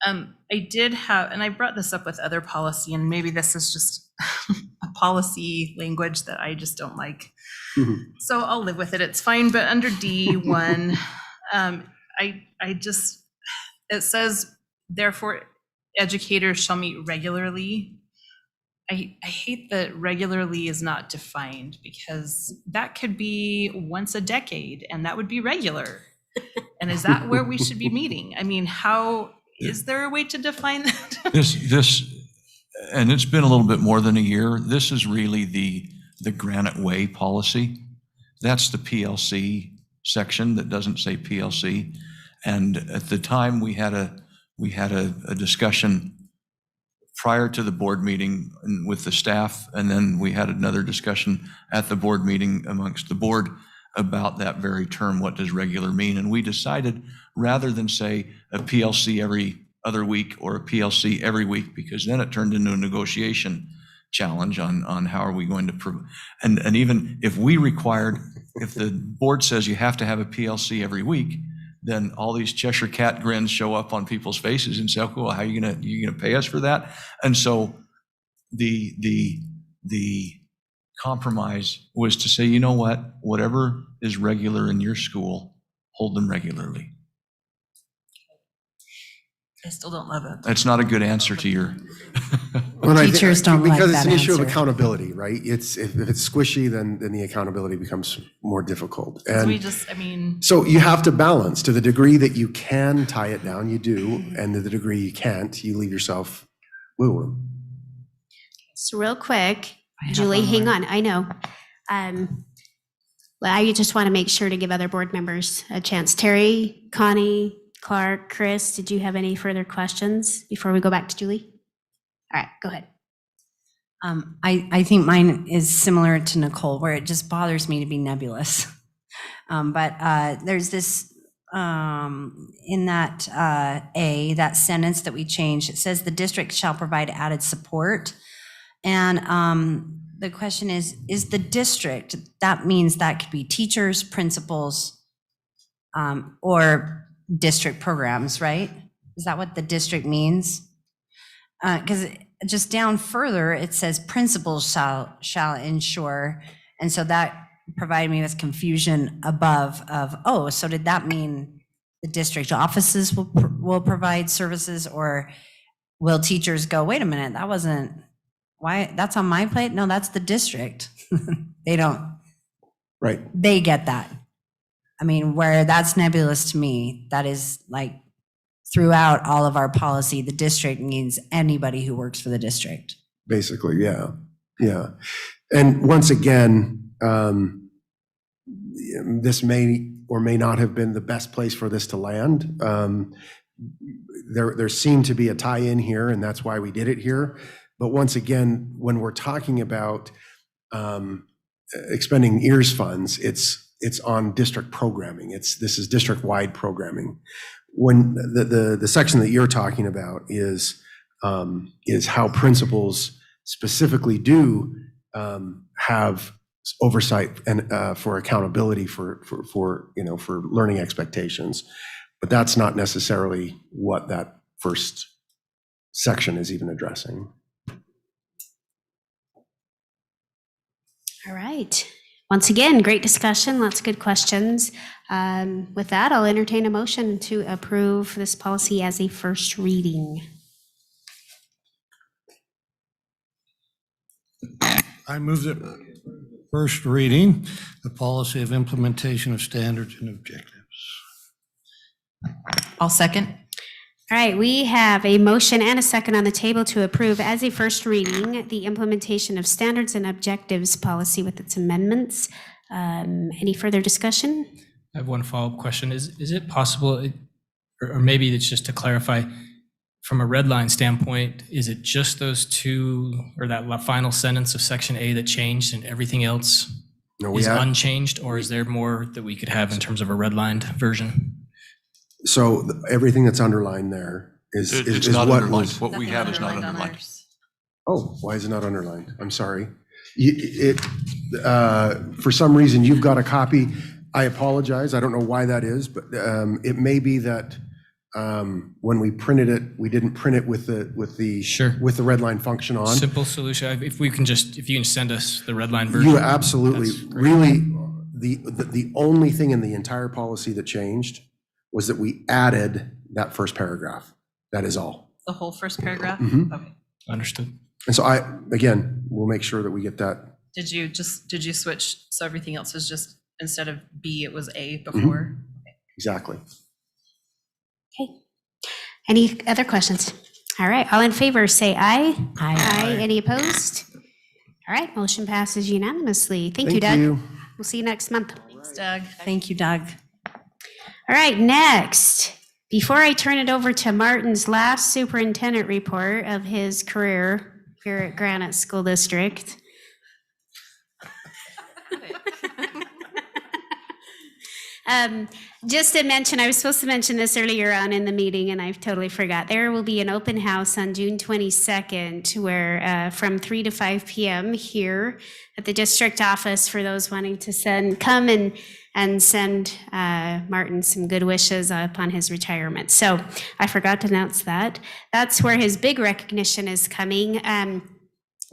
I did have, and I brought this up with other policy, and maybe this is just a policy language that I just don't like. So I'll live with it. It's fine. But under D1, it says, therefore, educators shall meet regularly. I hate that regularly is not defined because that could be once a decade and that would be regular. And is that where we should be meeting? I mean, is there a way to define that? And it's been a little bit more than a year. This is really the Granite Way policy. That's the PLC section that doesn't say PLC. And at the time we had a discussion prior to the board meeting with the staff, and then we had another discussion at the board meeting amongst the board about that very term, what does regular mean? And we decided, rather than say a PLC every other week or a PLC every week, because then it turned into a negotiation challenge on how are we going to, and even if we required, if the board says you have to have a PLC every week, then all these Cheshire cat grins show up on people's faces and say, "Oh, cool, how are you gonna pay us for that?" And so the compromise was to say, you know what, whatever is regular in your school, hold them regularly. I still don't love it. That's not a good answer to your. Well, I Teachers don't like because it's that an issue of answer. accountability, right? It's, if it's squishy, then the accountability becomes more difficult. So we And just, I mean, so you have to balance to the degree that you can tie it down, you do, and to the degree you can't, you leave yourself wiggle room. So real quick, I have Julie, one hang more. on, I know. Well, I just want to make sure to give other board members a chance. Terry, Connie, Clark, Chris, did you have any further questions before we go back to Julie? All right, go ahead. I think mine is similar to Nicole, where it just bothers me to be nebulous. But there's this, in that that sentence that we changed, it says the district shall provide added support. And the question is the district, that means that could be teachers, principals, or district programs, right? Is that what the district means? Because just down further, it says principals shall ensure. And so that provided me with confusion above of, oh, so did that mean the district offices will provide services, or will teachers go, wait a minute, that wasn't, why, that's on my plate? No, that's the district. They don't. Right. They get that. I mean, where that's nebulous to me, that is like throughout all of our policy, the district means anybody who works for the district. Basically, yeah, yeah. And once again, this may or may not have been the best place for this to land. There seemed to be a tie-in here, and that's why we did it here. But once again, when we're talking about expending EARS funds, it's on district programming. This is district-wide programming. When the section that you're talking about is how principals specifically do have oversight and for accountability for learning expectations, but that's not necessarily what that first section is even addressing. All right. Once again, great discussion, lots of good questions. With that, I'll entertain a motion to approve this policy as a first reading. I move that first reading, the policy of implementation of standards and objectives. I'll second. All right, we have a motion and a second on the table to approve as a first reading the implementation of standards and objectives policy with its amendments. Any further discussion? I have one follow-up question. Is it possible, or maybe it's just to clarify, from a red line standpoint, is it just those two, or that final sentence of section A that changed and everything else is unchanged, or is there more that we could have in terms of a redlined version? So everything that's underlined there is It's is not what underlined. was. What we have is not underlined. Oh, why is it not underlined? I'm sorry. For some reason, you've got a copy. I apologize. I don't know why that is, but it may be that when we printed it, we didn't print it with the red line function on. Simple solution. If you can send us the red line version. You absolutely, really, the only thing in the entire policy that changed was that we added that first paragraph. That is all. The whole first paragraph? Mhm. Okay. Understood. And so again, we'll make sure that we get that. Did you switch, so everything else is just, instead of B, it was A before? Exactly. Okay. Any other questions? All right, all in favor, say aye. Aye. Any opposed? All right, motion passes unanimously. Thank you, Doug. We'll see you next month. Thanks, Doug. Thank you, Doug. All right, next, before I turn it over to Martin's last superintendent report of his career here at Granite School District. Just to mention, I was supposed to mention this earlier on in the meeting and I've totally forgot. There will be an open house on June 22nd where from 3 to 5 p.m. here at the district office for those wanting to come and send Martin some good wishes upon his retirement. So I forgot to announce that. That's where his big recognition is coming.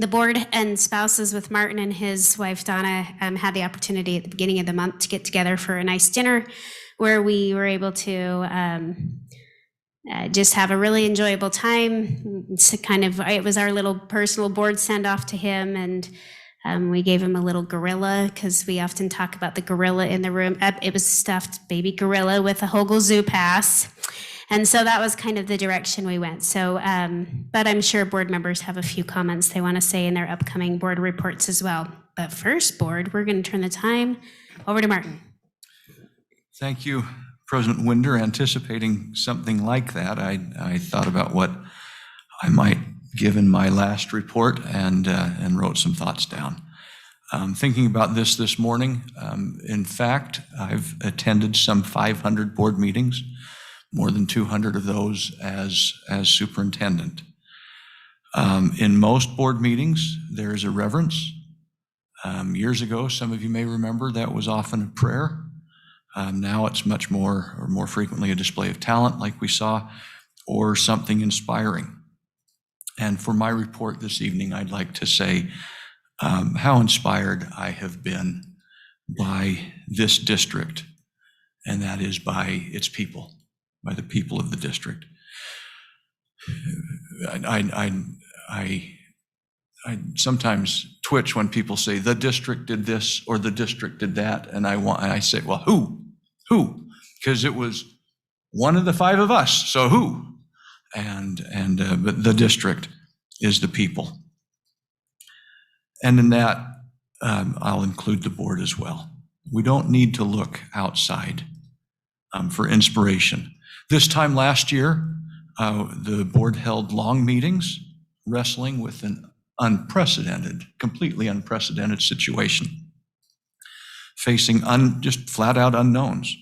The board and spouses with Martin and his wife Donna had the opportunity at the beginning of the month to get together for a nice dinner where we were able to just have a really enjoyable time. It was our little personal board send off to him, and we gave him a little gorilla because we often talk about the gorilla in the room. It was a stuffed baby gorilla with a Hogle Zoo pass. And so that was kind of the direction we went. So, but I'm sure board members have a few comments they want to say in their upcoming board reports as well. But first, board, we're going to turn the time over to Martin. Thank you, President Winder. Anticipating something like that, I thought about what I might give in my last report and wrote some thoughts down. Thinking about this morning, in fact, I've attended some 500 board meetings, more than 200 of those as superintendent. In most board meetings, there is a reverence. Years ago, some of you may remember, that was often a prayer. Now it's much more, or more frequently, a display of talent like we saw, or something inspiring. And for my report this evening, I'd like to say how inspired I have been by this district, and that is by its people, by the people of the district. I sometimes twitch when people say the district did this or the district did that, and I say, well, who? Because it was one of the five of us, so who? But the district is the people. And in that, I'll include the board as well. We don't need to look outside for inspiration. This time last year, the board held long meetings wrestling with an completely unprecedented situation, facing just flat out unknowns.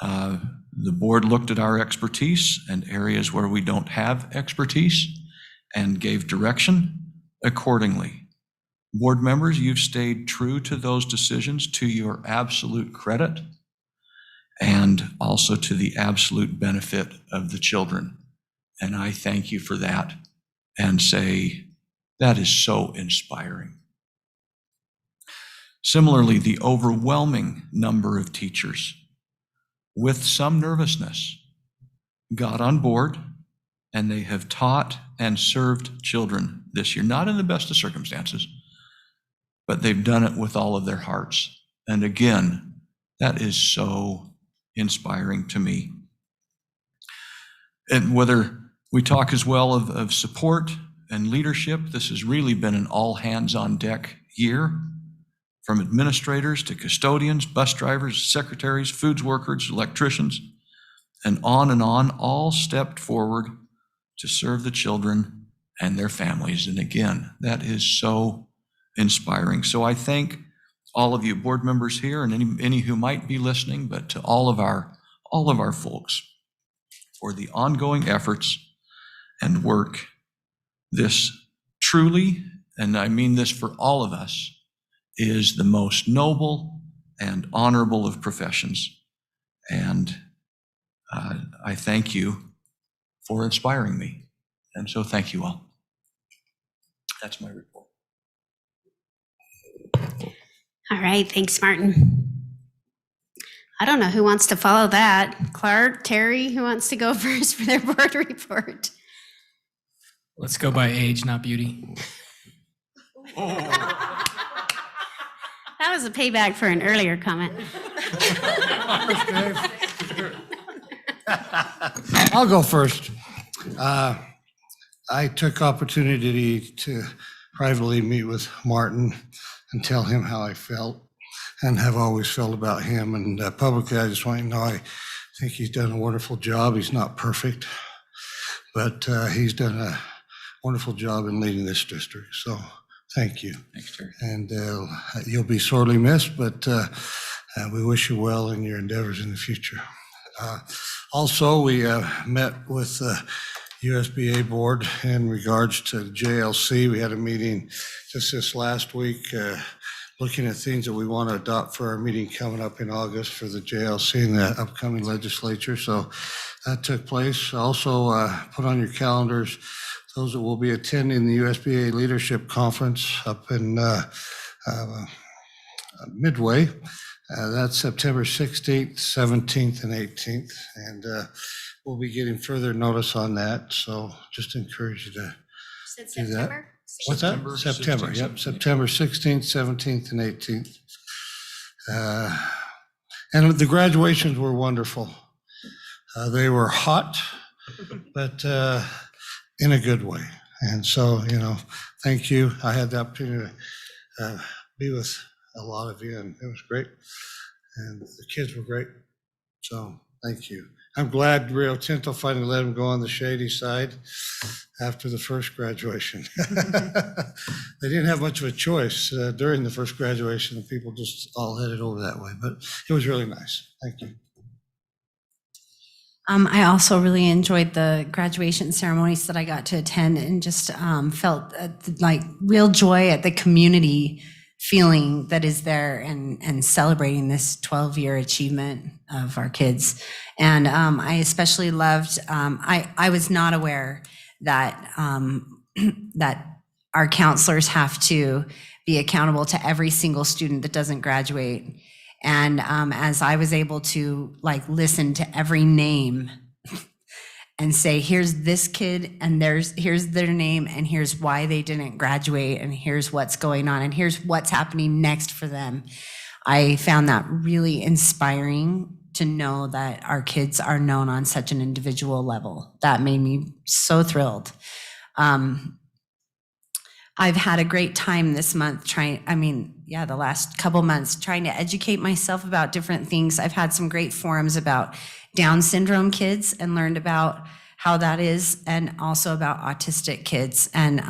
The board looked at our expertise and areas where we don't have expertise and gave direction accordingly. Board members, you've stayed true to those decisions to your absolute credit and also to the absolute benefit of the children. And I thank you for that and say that is so inspiring. Similarly, the overwhelming number of teachers, with some nervousness, got on board, and they have taught and served children this year, not in the best of circumstances, but they've done it with all of their hearts. And again, that is so inspiring to me. And whether we talk as well of support and leadership, this has really been an all hands on deck year, from administrators to custodians, bus drivers, secretaries, foods workers, electricians, and on, all stepped forward to serve the children and their families. And again, that is so inspiring. So I thank all of you board members here and any who might be listening, but to all of our folks for the ongoing efforts and work. This truly, and I mean this for all of us, is the most noble and honorable of professions. And I thank you for inspiring me. And so thank you all. That's my report. All right, thanks, Martin. I don't know who wants to follow that. Clark, Terry, who wants to go first for their board report? Let's go by age, not beauty. That was a payback for an earlier comment. I'll go first. I took opportunity to privately meet with Martin and tell him how I felt and have always felt about him. And publicly, I just want you to know I think he's done a wonderful job. He's not perfect, but he's done a wonderful job in leading this district. So thank you. Thanks, Terry. And you'll be sorely missed, but we wish you well in your endeavors in the future. Also, we met with the USBA board in regards to JLC. We had a meeting just this last week looking at things that we want to adopt for our meeting coming up in August for the JLC and the upcoming legislature. So that took place. Also put on your calendars those that will be attending the USBA Leadership Conference up in Midway. That's September 16th, 17th, and 18th. And we'll be getting further notice on that. So just encourage you to do that. What's that? September, yep, September 16th, 17th, and 18th. And the graduations were wonderful. They were hot, but in a good way. And so, thank you. I had the opportunity to be with a lot of you, and it was great. And the kids were great. So thank you. I'm glad Rio Tinto finally let them go on the shady side after the first graduation. They didn't have much of a choice during the first graduation. The people just all headed over that way, but it was really nice. Thank you. I also really enjoyed the graduation ceremonies that I got to attend, and just felt like real joy at the community feeling that is there, and celebrating this 12-year achievement of our kids. And I especially loved, I was not aware that that our counselors have to be accountable to every single student that doesn't graduate. And as I was able to listen to every name and say, here's this kid, and here's their name, and here's why they didn't graduate, and here's what's going on, and here's what's happening next for them. I found that really inspiring to know that our kids are known on such an individual level. That made me so thrilled. I've had a great time this month the last couple months trying to educate myself about different things. I've had some great forums about Down syndrome kids and learned about how that is, and also about autistic kids. And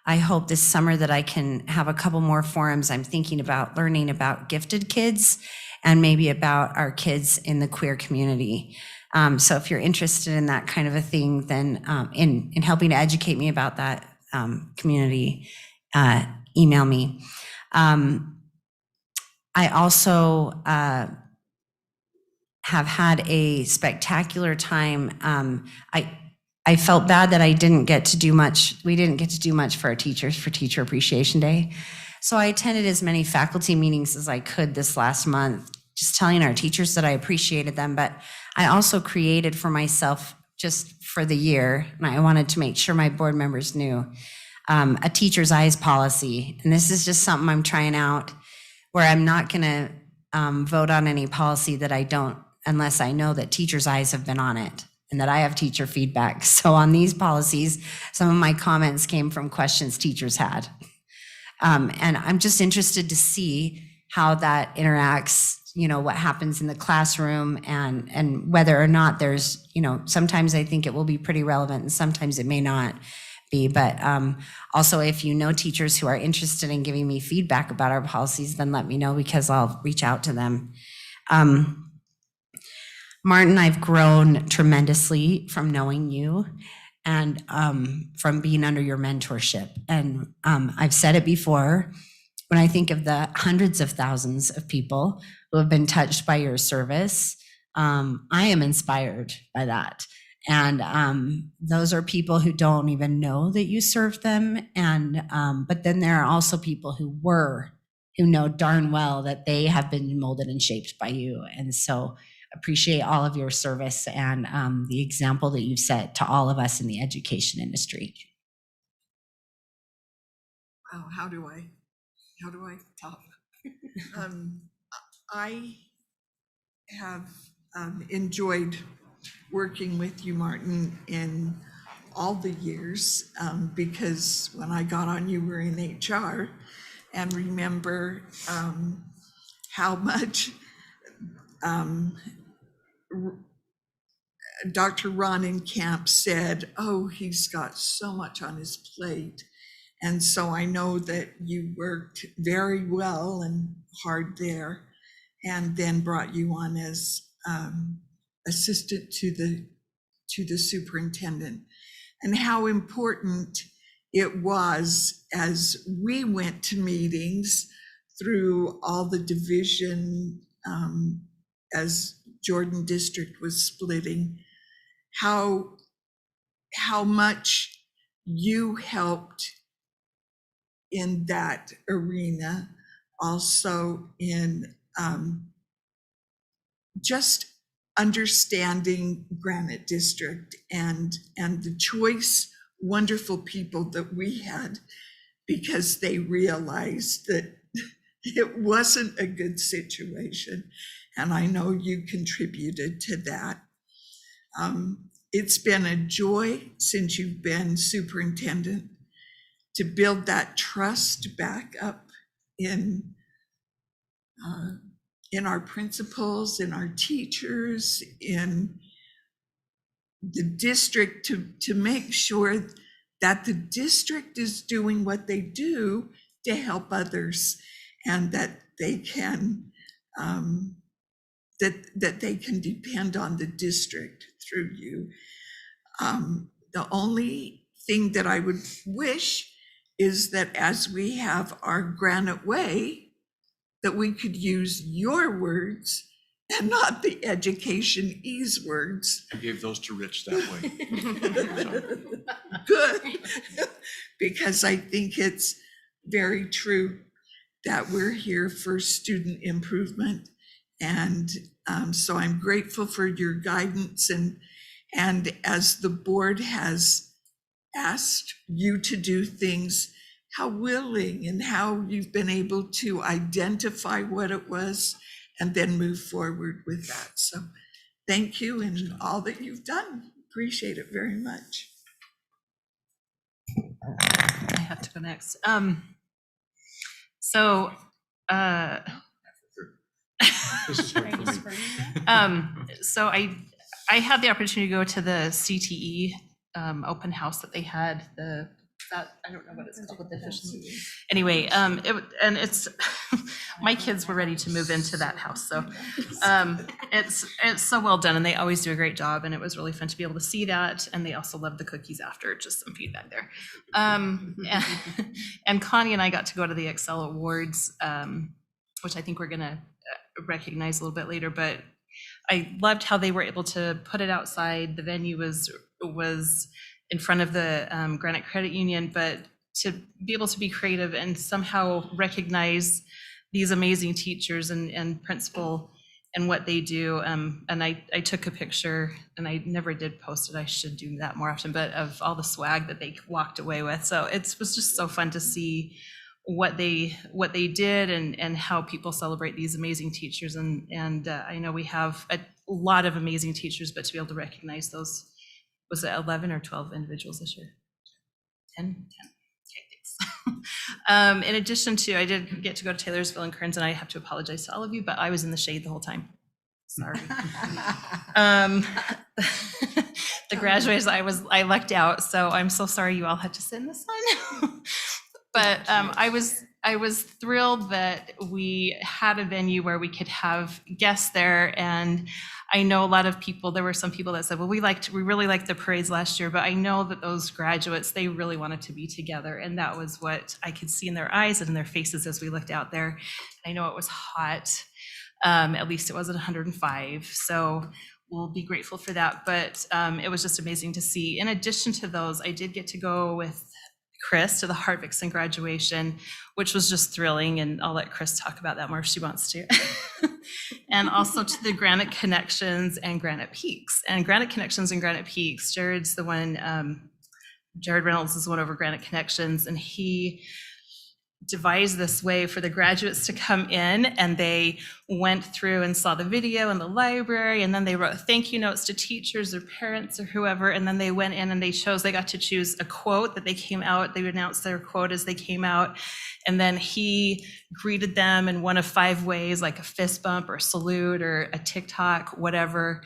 I hope this summer that I can have a couple more forums. I'm thinking about learning about gifted kids and maybe about our kids in the queer community. So if you're interested in that kind of a thing, then in helping to educate me about that community, email me. I also have had a spectacular time. I felt bad that I didn't get to do much. We didn't get to do much for our teachers for Teacher Appreciation Day. So I attended as many faculty meetings as I could this last month, just telling our teachers that I appreciated them. But I also created for myself, just for the year, and I wanted to make sure my board members knew, a teacher's eyes policy. And this is just something I'm trying out, where I'm not gonna vote on any policy that I don't, unless I know that teachers' eyes have been on it and that I have teacher feedback. So on these policies, some of my comments came from questions teachers had. And I'm just interested to see how that interacts, what happens in the classroom, and whether or not there's, sometimes I think it will be pretty relevant and sometimes it may not be. But also, if you know teachers who are interested in giving me feedback about our policies, then let me know, because I'll reach out to them. Martin, I've grown tremendously from knowing you and from being under your mentorship. And I've said it before, when I think of the hundreds of thousands of people who have been touched by your service, I am inspired by that. And those are people who don't even know that you served them. And but then there are also people who know darn well that they have been molded and shaped by you. And so appreciate all of your service and the example that you've set to all of us in the education industry. Wow, how do I top? I have enjoyed working with you, Martin, in all the years, because when I got on, you were in HR, and remember how much Dr. Ron Camp said, oh, he's got so much on his plate. And so I know that you worked very well and hard there, and then brought you on as assistant to the superintendent, and how important it was as we went to meetings through all the division, as Jordan District was splitting, how much you helped in that arena, also in just understanding Granite District and the choice, wonderful people that we had, because they realized that it wasn't a good situation. And I know you contributed to that. It's been a joy since you've been superintendent to build that trust back up in our principals, in our teachers, in the district, to make sure that the district is doing what they do to help others, and that they can that they can depend on the district through you. The only thing that I would wish is that as we have our Granite Way, that we could use your words and not the Education Ease words. I gave those to Rich that way. Good, because I think it's very true that we're here for student improvement. And so I'm grateful for your guidance, and as the board has asked you to do things, how willing and how you've been able to identify what it was and then move forward with that. So thank you and all that you've done. Appreciate it very much. I have to go next. So I had the opportunity to go to the CTE open house that they had. I don't know what it's called with the official. Anyway, it's my kids were ready to move into that house, so it's so well done, and they always do a great job, and it was really fun to be able to see that. And they also loved the cookies after. Just some feedback there. And Connie and I got to go to the Excel Awards, which I think we're gonna recognize a little bit later. But I loved how they were able to put it outside. The venue was in front of the Granite Credit Union, but to be able to be creative and somehow recognize these amazing teachers and principal and what they do. And I took a picture, and I never did post it. I should do that more often, but of all the swag that they walked away with. So it was just so fun to see what they did and how people celebrate these amazing teachers. And I know we have a lot of amazing teachers, but to be able to recognize those, was it 11 or 12 individuals this year? 10? Okay, thanks. In addition to, I did get to go to Taylorsville and Kearns, and I have to apologize to all of you, but I was in the shade the whole time. Sorry. The graduates, I lucked out, so I'm so sorry you all had to sit in the sun. But I was thrilled that we had a venue where we could have guests there. And I know a lot of people, there were some people that said, well, we really liked the parades last year, but I know that those graduates, they really wanted to be together. And that was what I could see in their eyes and in their faces as we looked out there. I know it was hot, at least it wasn't 105. So we'll be grateful for that. But it was just amazing to see. In addition to those, I did get to go with Chris to the Harvickson graduation, which was just thrilling. And I'll let Chris talk about that more if she wants to. And also to the Granite Connections and Granite Peaks. And Granite Connections and Granite Peaks, Jared's the one, Jared Reynolds is the one over Granite Connections, and he devised this way for the graduates to come in, and they went through and saw the video in the library, and then they wrote thank you notes to teachers or parents or whoever, and then they went in and they got to choose a quote that they came out, they announced their quote as they came out, and then he greeted them in one of 5 ways, like a fist bump or a salute or a TikTok, whatever.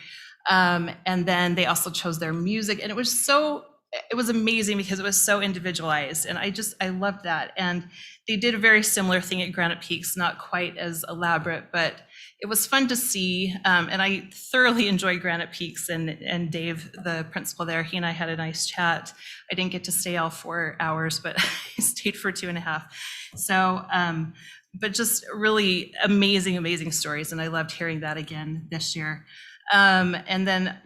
And then they also chose their music, and it was amazing because it was so individualized, and I loved that. And they did a very similar thing at Granite Peaks, not quite as elaborate, but it was fun to see. And I thoroughly enjoyed Granite Peaks, and Dave, the principal there, he and I had a nice chat. I didn't get to stay all 4 hours, but I stayed for 2.5. So, but just really amazing, amazing stories. And I loved hearing that again this year. And then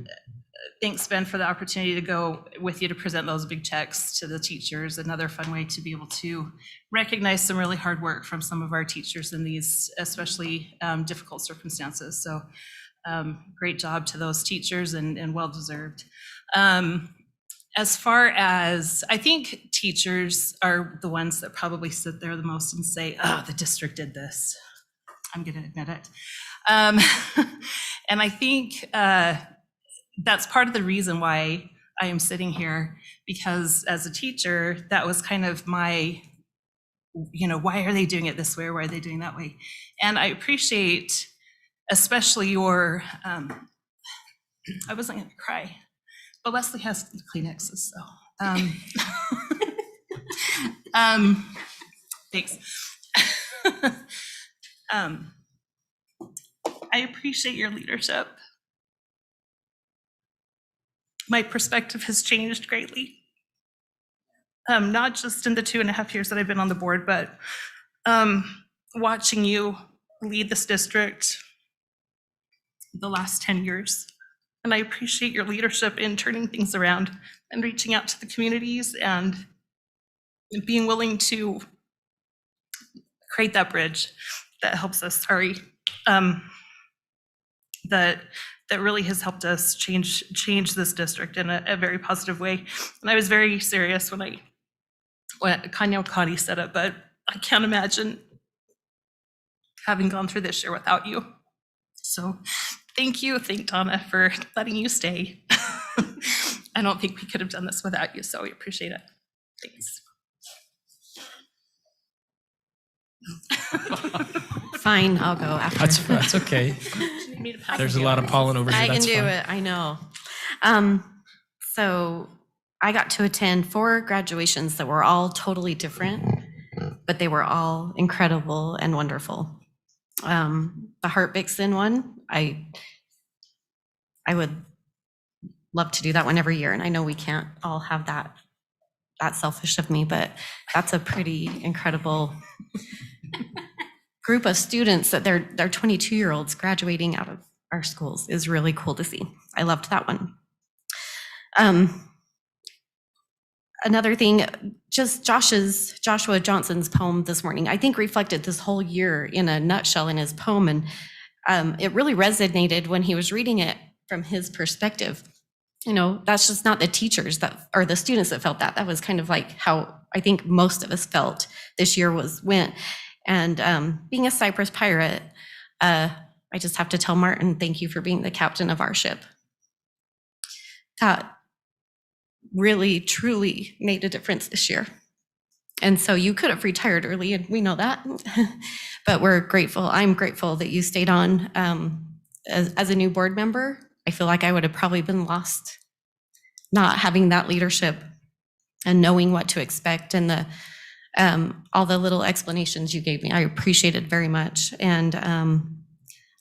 thanks, Ben, for the opportunity to go with you to present those big checks to the teachers. Another fun way to be able to recognize some really hard work from some of our teachers in these especially difficult circumstances. So great job to those teachers and well-deserved. As far as, I think teachers are the ones that probably sit there the most and say, oh, the district did this. I'm going to admit it. And I think that's part of the reason why I am sitting here, because as a teacher, that was kind of my, why are they doing it this way or why are they doing that way? And I appreciate especially your, I wasn't going to cry, but Leslie has Kleenexes, so. Thanks. I appreciate your leadership. My perspective has changed greatly. Not just in the 2.5 years that I've been on the board, but watching you lead this district the last 10 years. And I appreciate your leadership in turning things around and reaching out to the communities and being willing to create that bridge that helps us, that really has helped us change this district in a very positive way. And I was very serious when Kanya Okati said it, but I can't imagine having gone through this year without you. So thank you. Thank Donna for letting you stay. I don't think we could have done this without you, so we appreciate it. Thanks. Fine, I'll go after. That's okay. There's a lot of pollen over here. I can That's do fine. it, I know. So I got to attend 4 graduations that were all totally different, but they were all incredible and wonderful. The Hart Vixen one, I would love to do that one every year, and I know we can't all have that. That's selfish of me, but that's a pretty incredible group of students that they're 22-year-olds graduating out of our schools is really cool to see. I loved that one. Another thing, just Joshua Johnson's poem this morning, I think reflected this whole year in a nutshell in his poem. And it really resonated when he was reading it from his perspective. That's just not the teachers or the students that felt that. That was kind of like how I think most of us felt this year went. And being a Cypress Pirate, I just have to tell Martin, thank you for being the captain of our ship. That really, truly made a difference this year. And so you could have retired early, and we know that, but we're grateful. I'm grateful that you stayed on as a new board member. I feel like I would have probably been lost not having that leadership and knowing what to expect, and all the little explanations you gave me. I appreciate it very much. And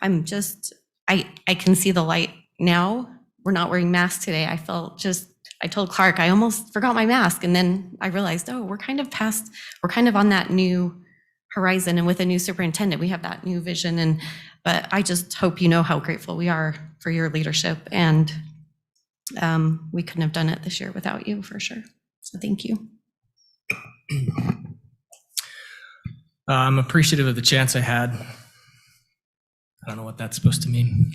I can see the light now. We're not wearing masks today. I told Clark, I almost forgot my mask. And then I realized, we're kind of on that new horizon. And with a new superintendent, we have that new vision. But I just hope you know how grateful we are for your leadership. And we couldn't have done it this year without you, for sure. So thank you. I'm appreciative of the chance I had. I don't know what that's supposed to mean.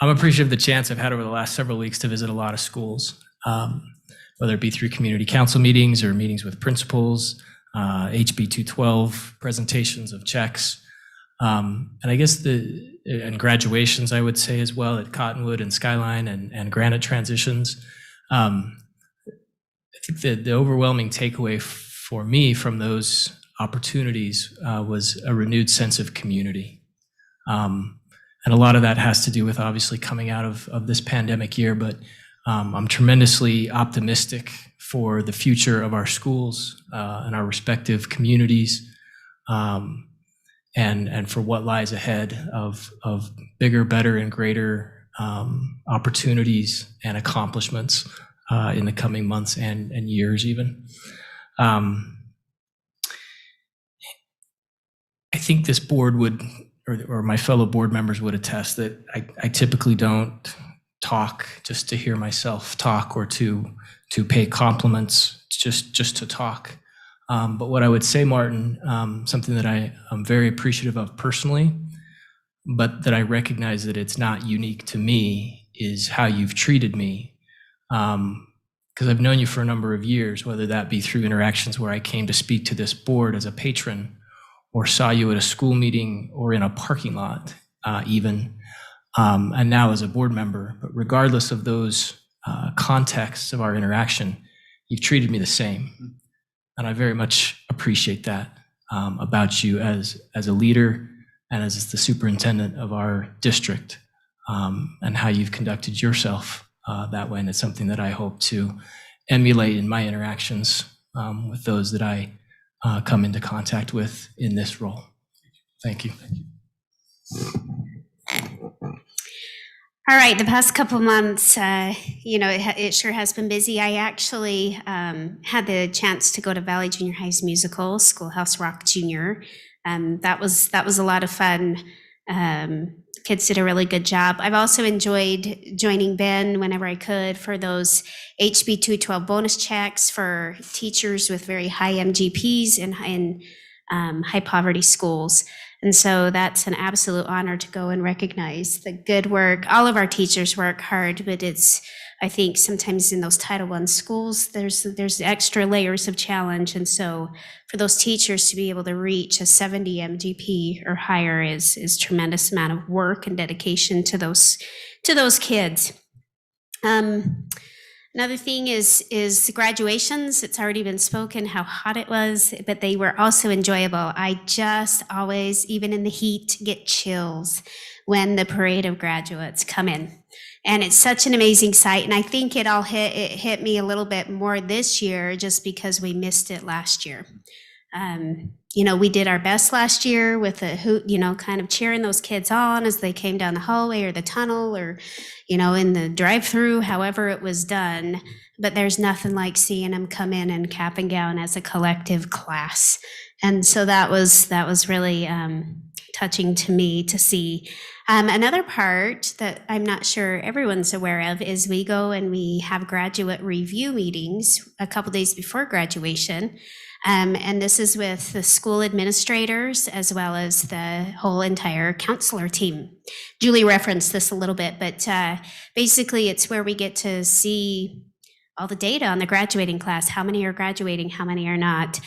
I'm appreciative of the chance I've had over the last several weeks to visit a lot of schools, whether it be through community council meetings or meetings with principals, HB 212 presentations of checks, and I guess and graduations, I would say as well, at Cottonwood and Skyline and Granite transitions. I think the overwhelming takeaway for me from those opportunities was a renewed sense of community. And a lot of that has to do with obviously coming out of this pandemic year, but I'm tremendously optimistic for the future of our schools and our respective communities, and for what lies ahead of bigger, better, and greater opportunities and accomplishments in the coming months and years even. I think this board would or my fellow board members would attest that I typically don't talk just to hear myself talk or to pay compliments, just to talk. But what I would say, Martin, something that I am very appreciative of personally, but that I recognize that it's not unique to me, is how you've treated me. Because I've known you for a number of years, whether that be through interactions where I came to speak to this board as a patron, or saw you at a school meeting or in a parking lot even, and now as a board member. But regardless of those contexts of our interaction, you've treated me the same. And I very much appreciate that about you as a leader and as the superintendent of our district, and how you've conducted yourself that way. And it's something that I hope to emulate in my interactions with those that I come into contact with in this role. Thank you. All right, the past couple months, it sure has been busy. I actually had the chance to go to Valley Junior High's musical, Schoolhouse Rock Junior. That was a lot of fun. Kids did a really good job. I've also enjoyed joining Ben whenever I could for those HB 212 bonus checks for teachers with very high MGPs in high poverty schools. And so that's an absolute honor to go and recognize the good work. All of our teachers work hard, but I think sometimes in those Title I schools, there's extra layers of challenge. And so for those teachers to be able to reach a 70 MGP or higher is tremendous amount of work and dedication to those kids. Another thing is graduations. It's already been spoken how hot it was, but they were also enjoyable. I just always, even in the heat, get chills when the parade of graduates come in. And it's such an amazing sight. And I think it hit me a little bit more this year just because we missed it last year. We did our best last year with a hoot, kind of cheering those kids on as they came down the hallway or the tunnel or, in the drive-through, however it was done. But there's nothing like seeing them come in cap and gown as a collective class. And so that was really touching to me to see. Another part that I'm not sure everyone's aware of is we go and we have graduate review meetings a couple days before graduation. And this is with the school administrators as well as the whole entire counselor team. Julie referenced this a little bit, but basically it's where we get to see all the data on the graduating class, how many are graduating, how many are not,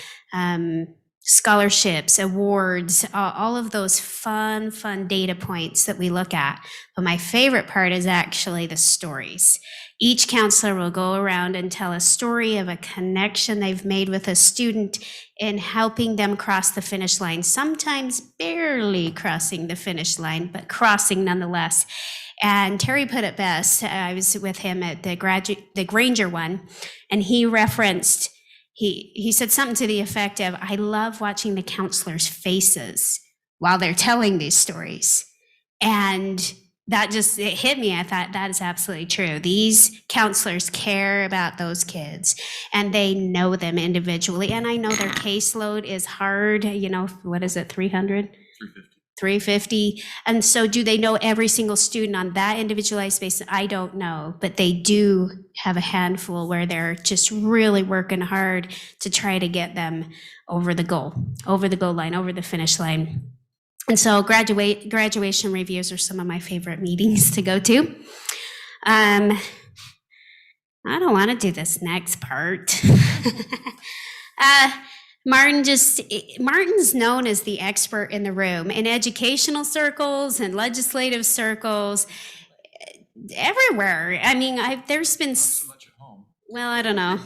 scholarships, awards, all of those fun data points that we look at. But my favorite part is actually the stories. Each counselor will go around and tell a story of a connection they've made with a student in helping them cross the finish line, sometimes barely crossing the finish line, but crossing nonetheless. And Terry put it best. I was with him at the Granger one, and he referenced, he said something to the effect of, I love watching the counselors' faces while they're telling these stories. And that just, it hit me. I thought that is absolutely true. These counselors care about those kids and they know them individually. And I know their caseload is hard, what is it, 300? 350. And so do they know every single student on that individualized basis? I don't know, but they do have a handful where they're just really working hard to try to get them over the goal line, over the finish line. And so graduation reviews are some of my favorite meetings to go to. I don't want to do this next part. Martin's known as the expert in the room in educational circles and legislative circles, everywhere. I mean, there's been, well, I don't know.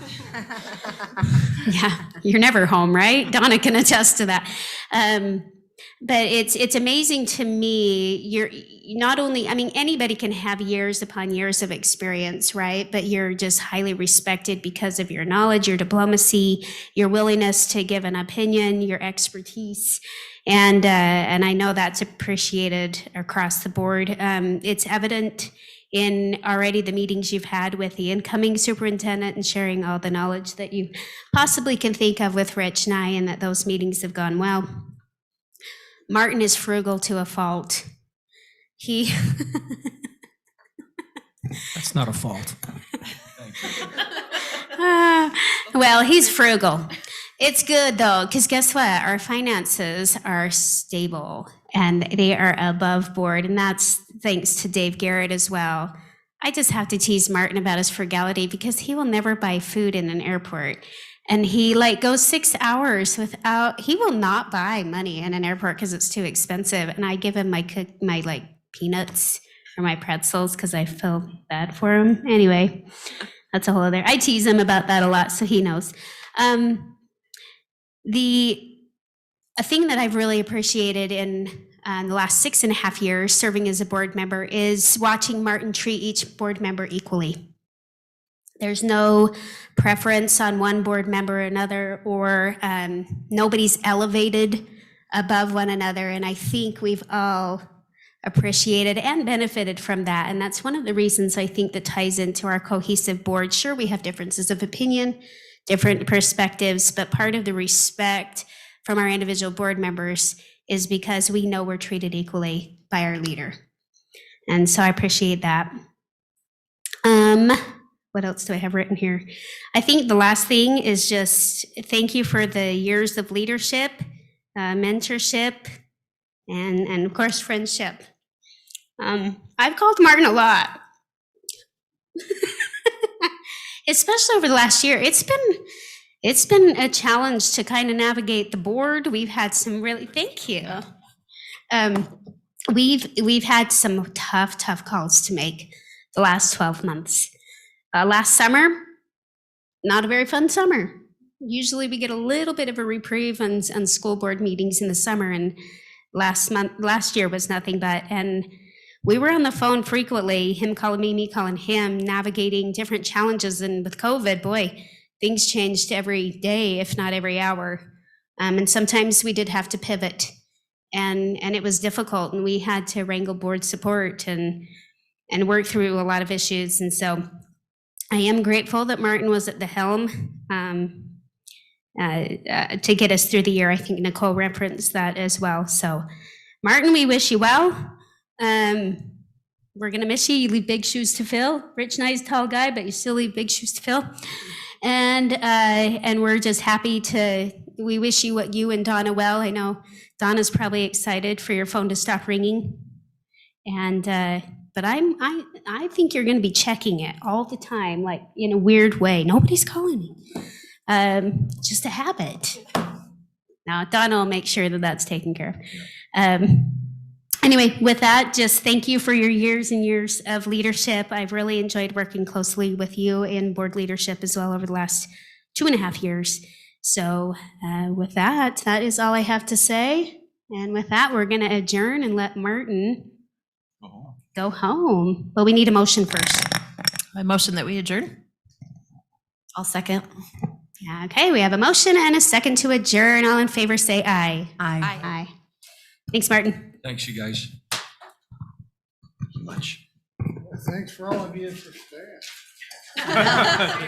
Yeah, you're never home, right? Donna can attest to that. But it's amazing to me, you're not only, I mean, anybody can have years upon years of experience, right? But you're just highly respected because of your knowledge, your diplomacy, your willingness to give an opinion, your expertise. And I know that's appreciated across the board. It's evident in already the meetings you've had with the incoming superintendent and sharing all the knowledge that you possibly can think of with Rich and I, and that those meetings have gone well. Martin is frugal to a fault. He, That's not a fault. well, he's frugal. It's good though, because guess what? Our finances are stable and they are above board, and that's thanks to Dave Garrett as well. I just have to tease Martin about his frugality because he will never buy food in an airport. And he goes 6 hours without, he will not buy money in an airport because it's too expensive. And I give him my peanuts or my pretzels because I feel bad for him. Anyway, that's a whole other, I tease him about that a lot, so he knows. A thing that I've really appreciated in the last 6.5 years serving as a board member is watching Martin treat each board member equally. There's no preference on one board member or another, or nobody's elevated above one another. And I think we've all appreciated and benefited from that. And that's one of the reasons I think that ties into our cohesive board. Sure, we have differences of opinion, different perspectives, but part of the respect from our individual board members is because we know we're treated equally by our leader. And so I appreciate that. What else do I have written here? I think the last thing is just thank you for the years of leadership, mentorship, and of course, friendship. I've called Martin a lot, especially over the last year. It's been a challenge to kind of navigate the board. We've had some really, thank you. We've had some tough calls to make the last 12 months. Last summer, not a very fun summer. Usually we get a little bit of a reprieve on school board meetings in the summer, and last year was nothing but, and we were on the phone frequently, him calling me calling him, navigating different challenges, and with COVID, boy, things changed every day, if not every hour. And sometimes we did have to pivot, and it was difficult, and we had to wrangle board support and work through a lot of issues. And so I am grateful that Martin was at the helm to get us through the year. I think Nicole referenced that as well. So Martin, we wish you well. We're gonna miss you. You leave big shoes to fill. Rich, nice, tall guy, but you still leave big shoes to fill. And we're just happy we wish you and Donna well. I know Donna's probably excited for your phone to stop ringing. But I think you're going to be checking it all the time, like in a weird way. Nobody's calling me. Just a habit. Now, Donna will make sure that that's taken care of. Anyway, with that, just thank you for your years and years of leadership. I've really enjoyed working closely with you in board leadership as well over the last 2.5 years. So with that is all I have to say. And with that, we're going to adjourn and let Martin go home. Well, we need a motion first. I motion that we adjourn. I'll second. Okay, we have a motion and a second to adjourn. All in favor say aye. Aye. Aye. Thanks, Martin. Thanks, you guys. Thank you much. Thanks for all of you for staying.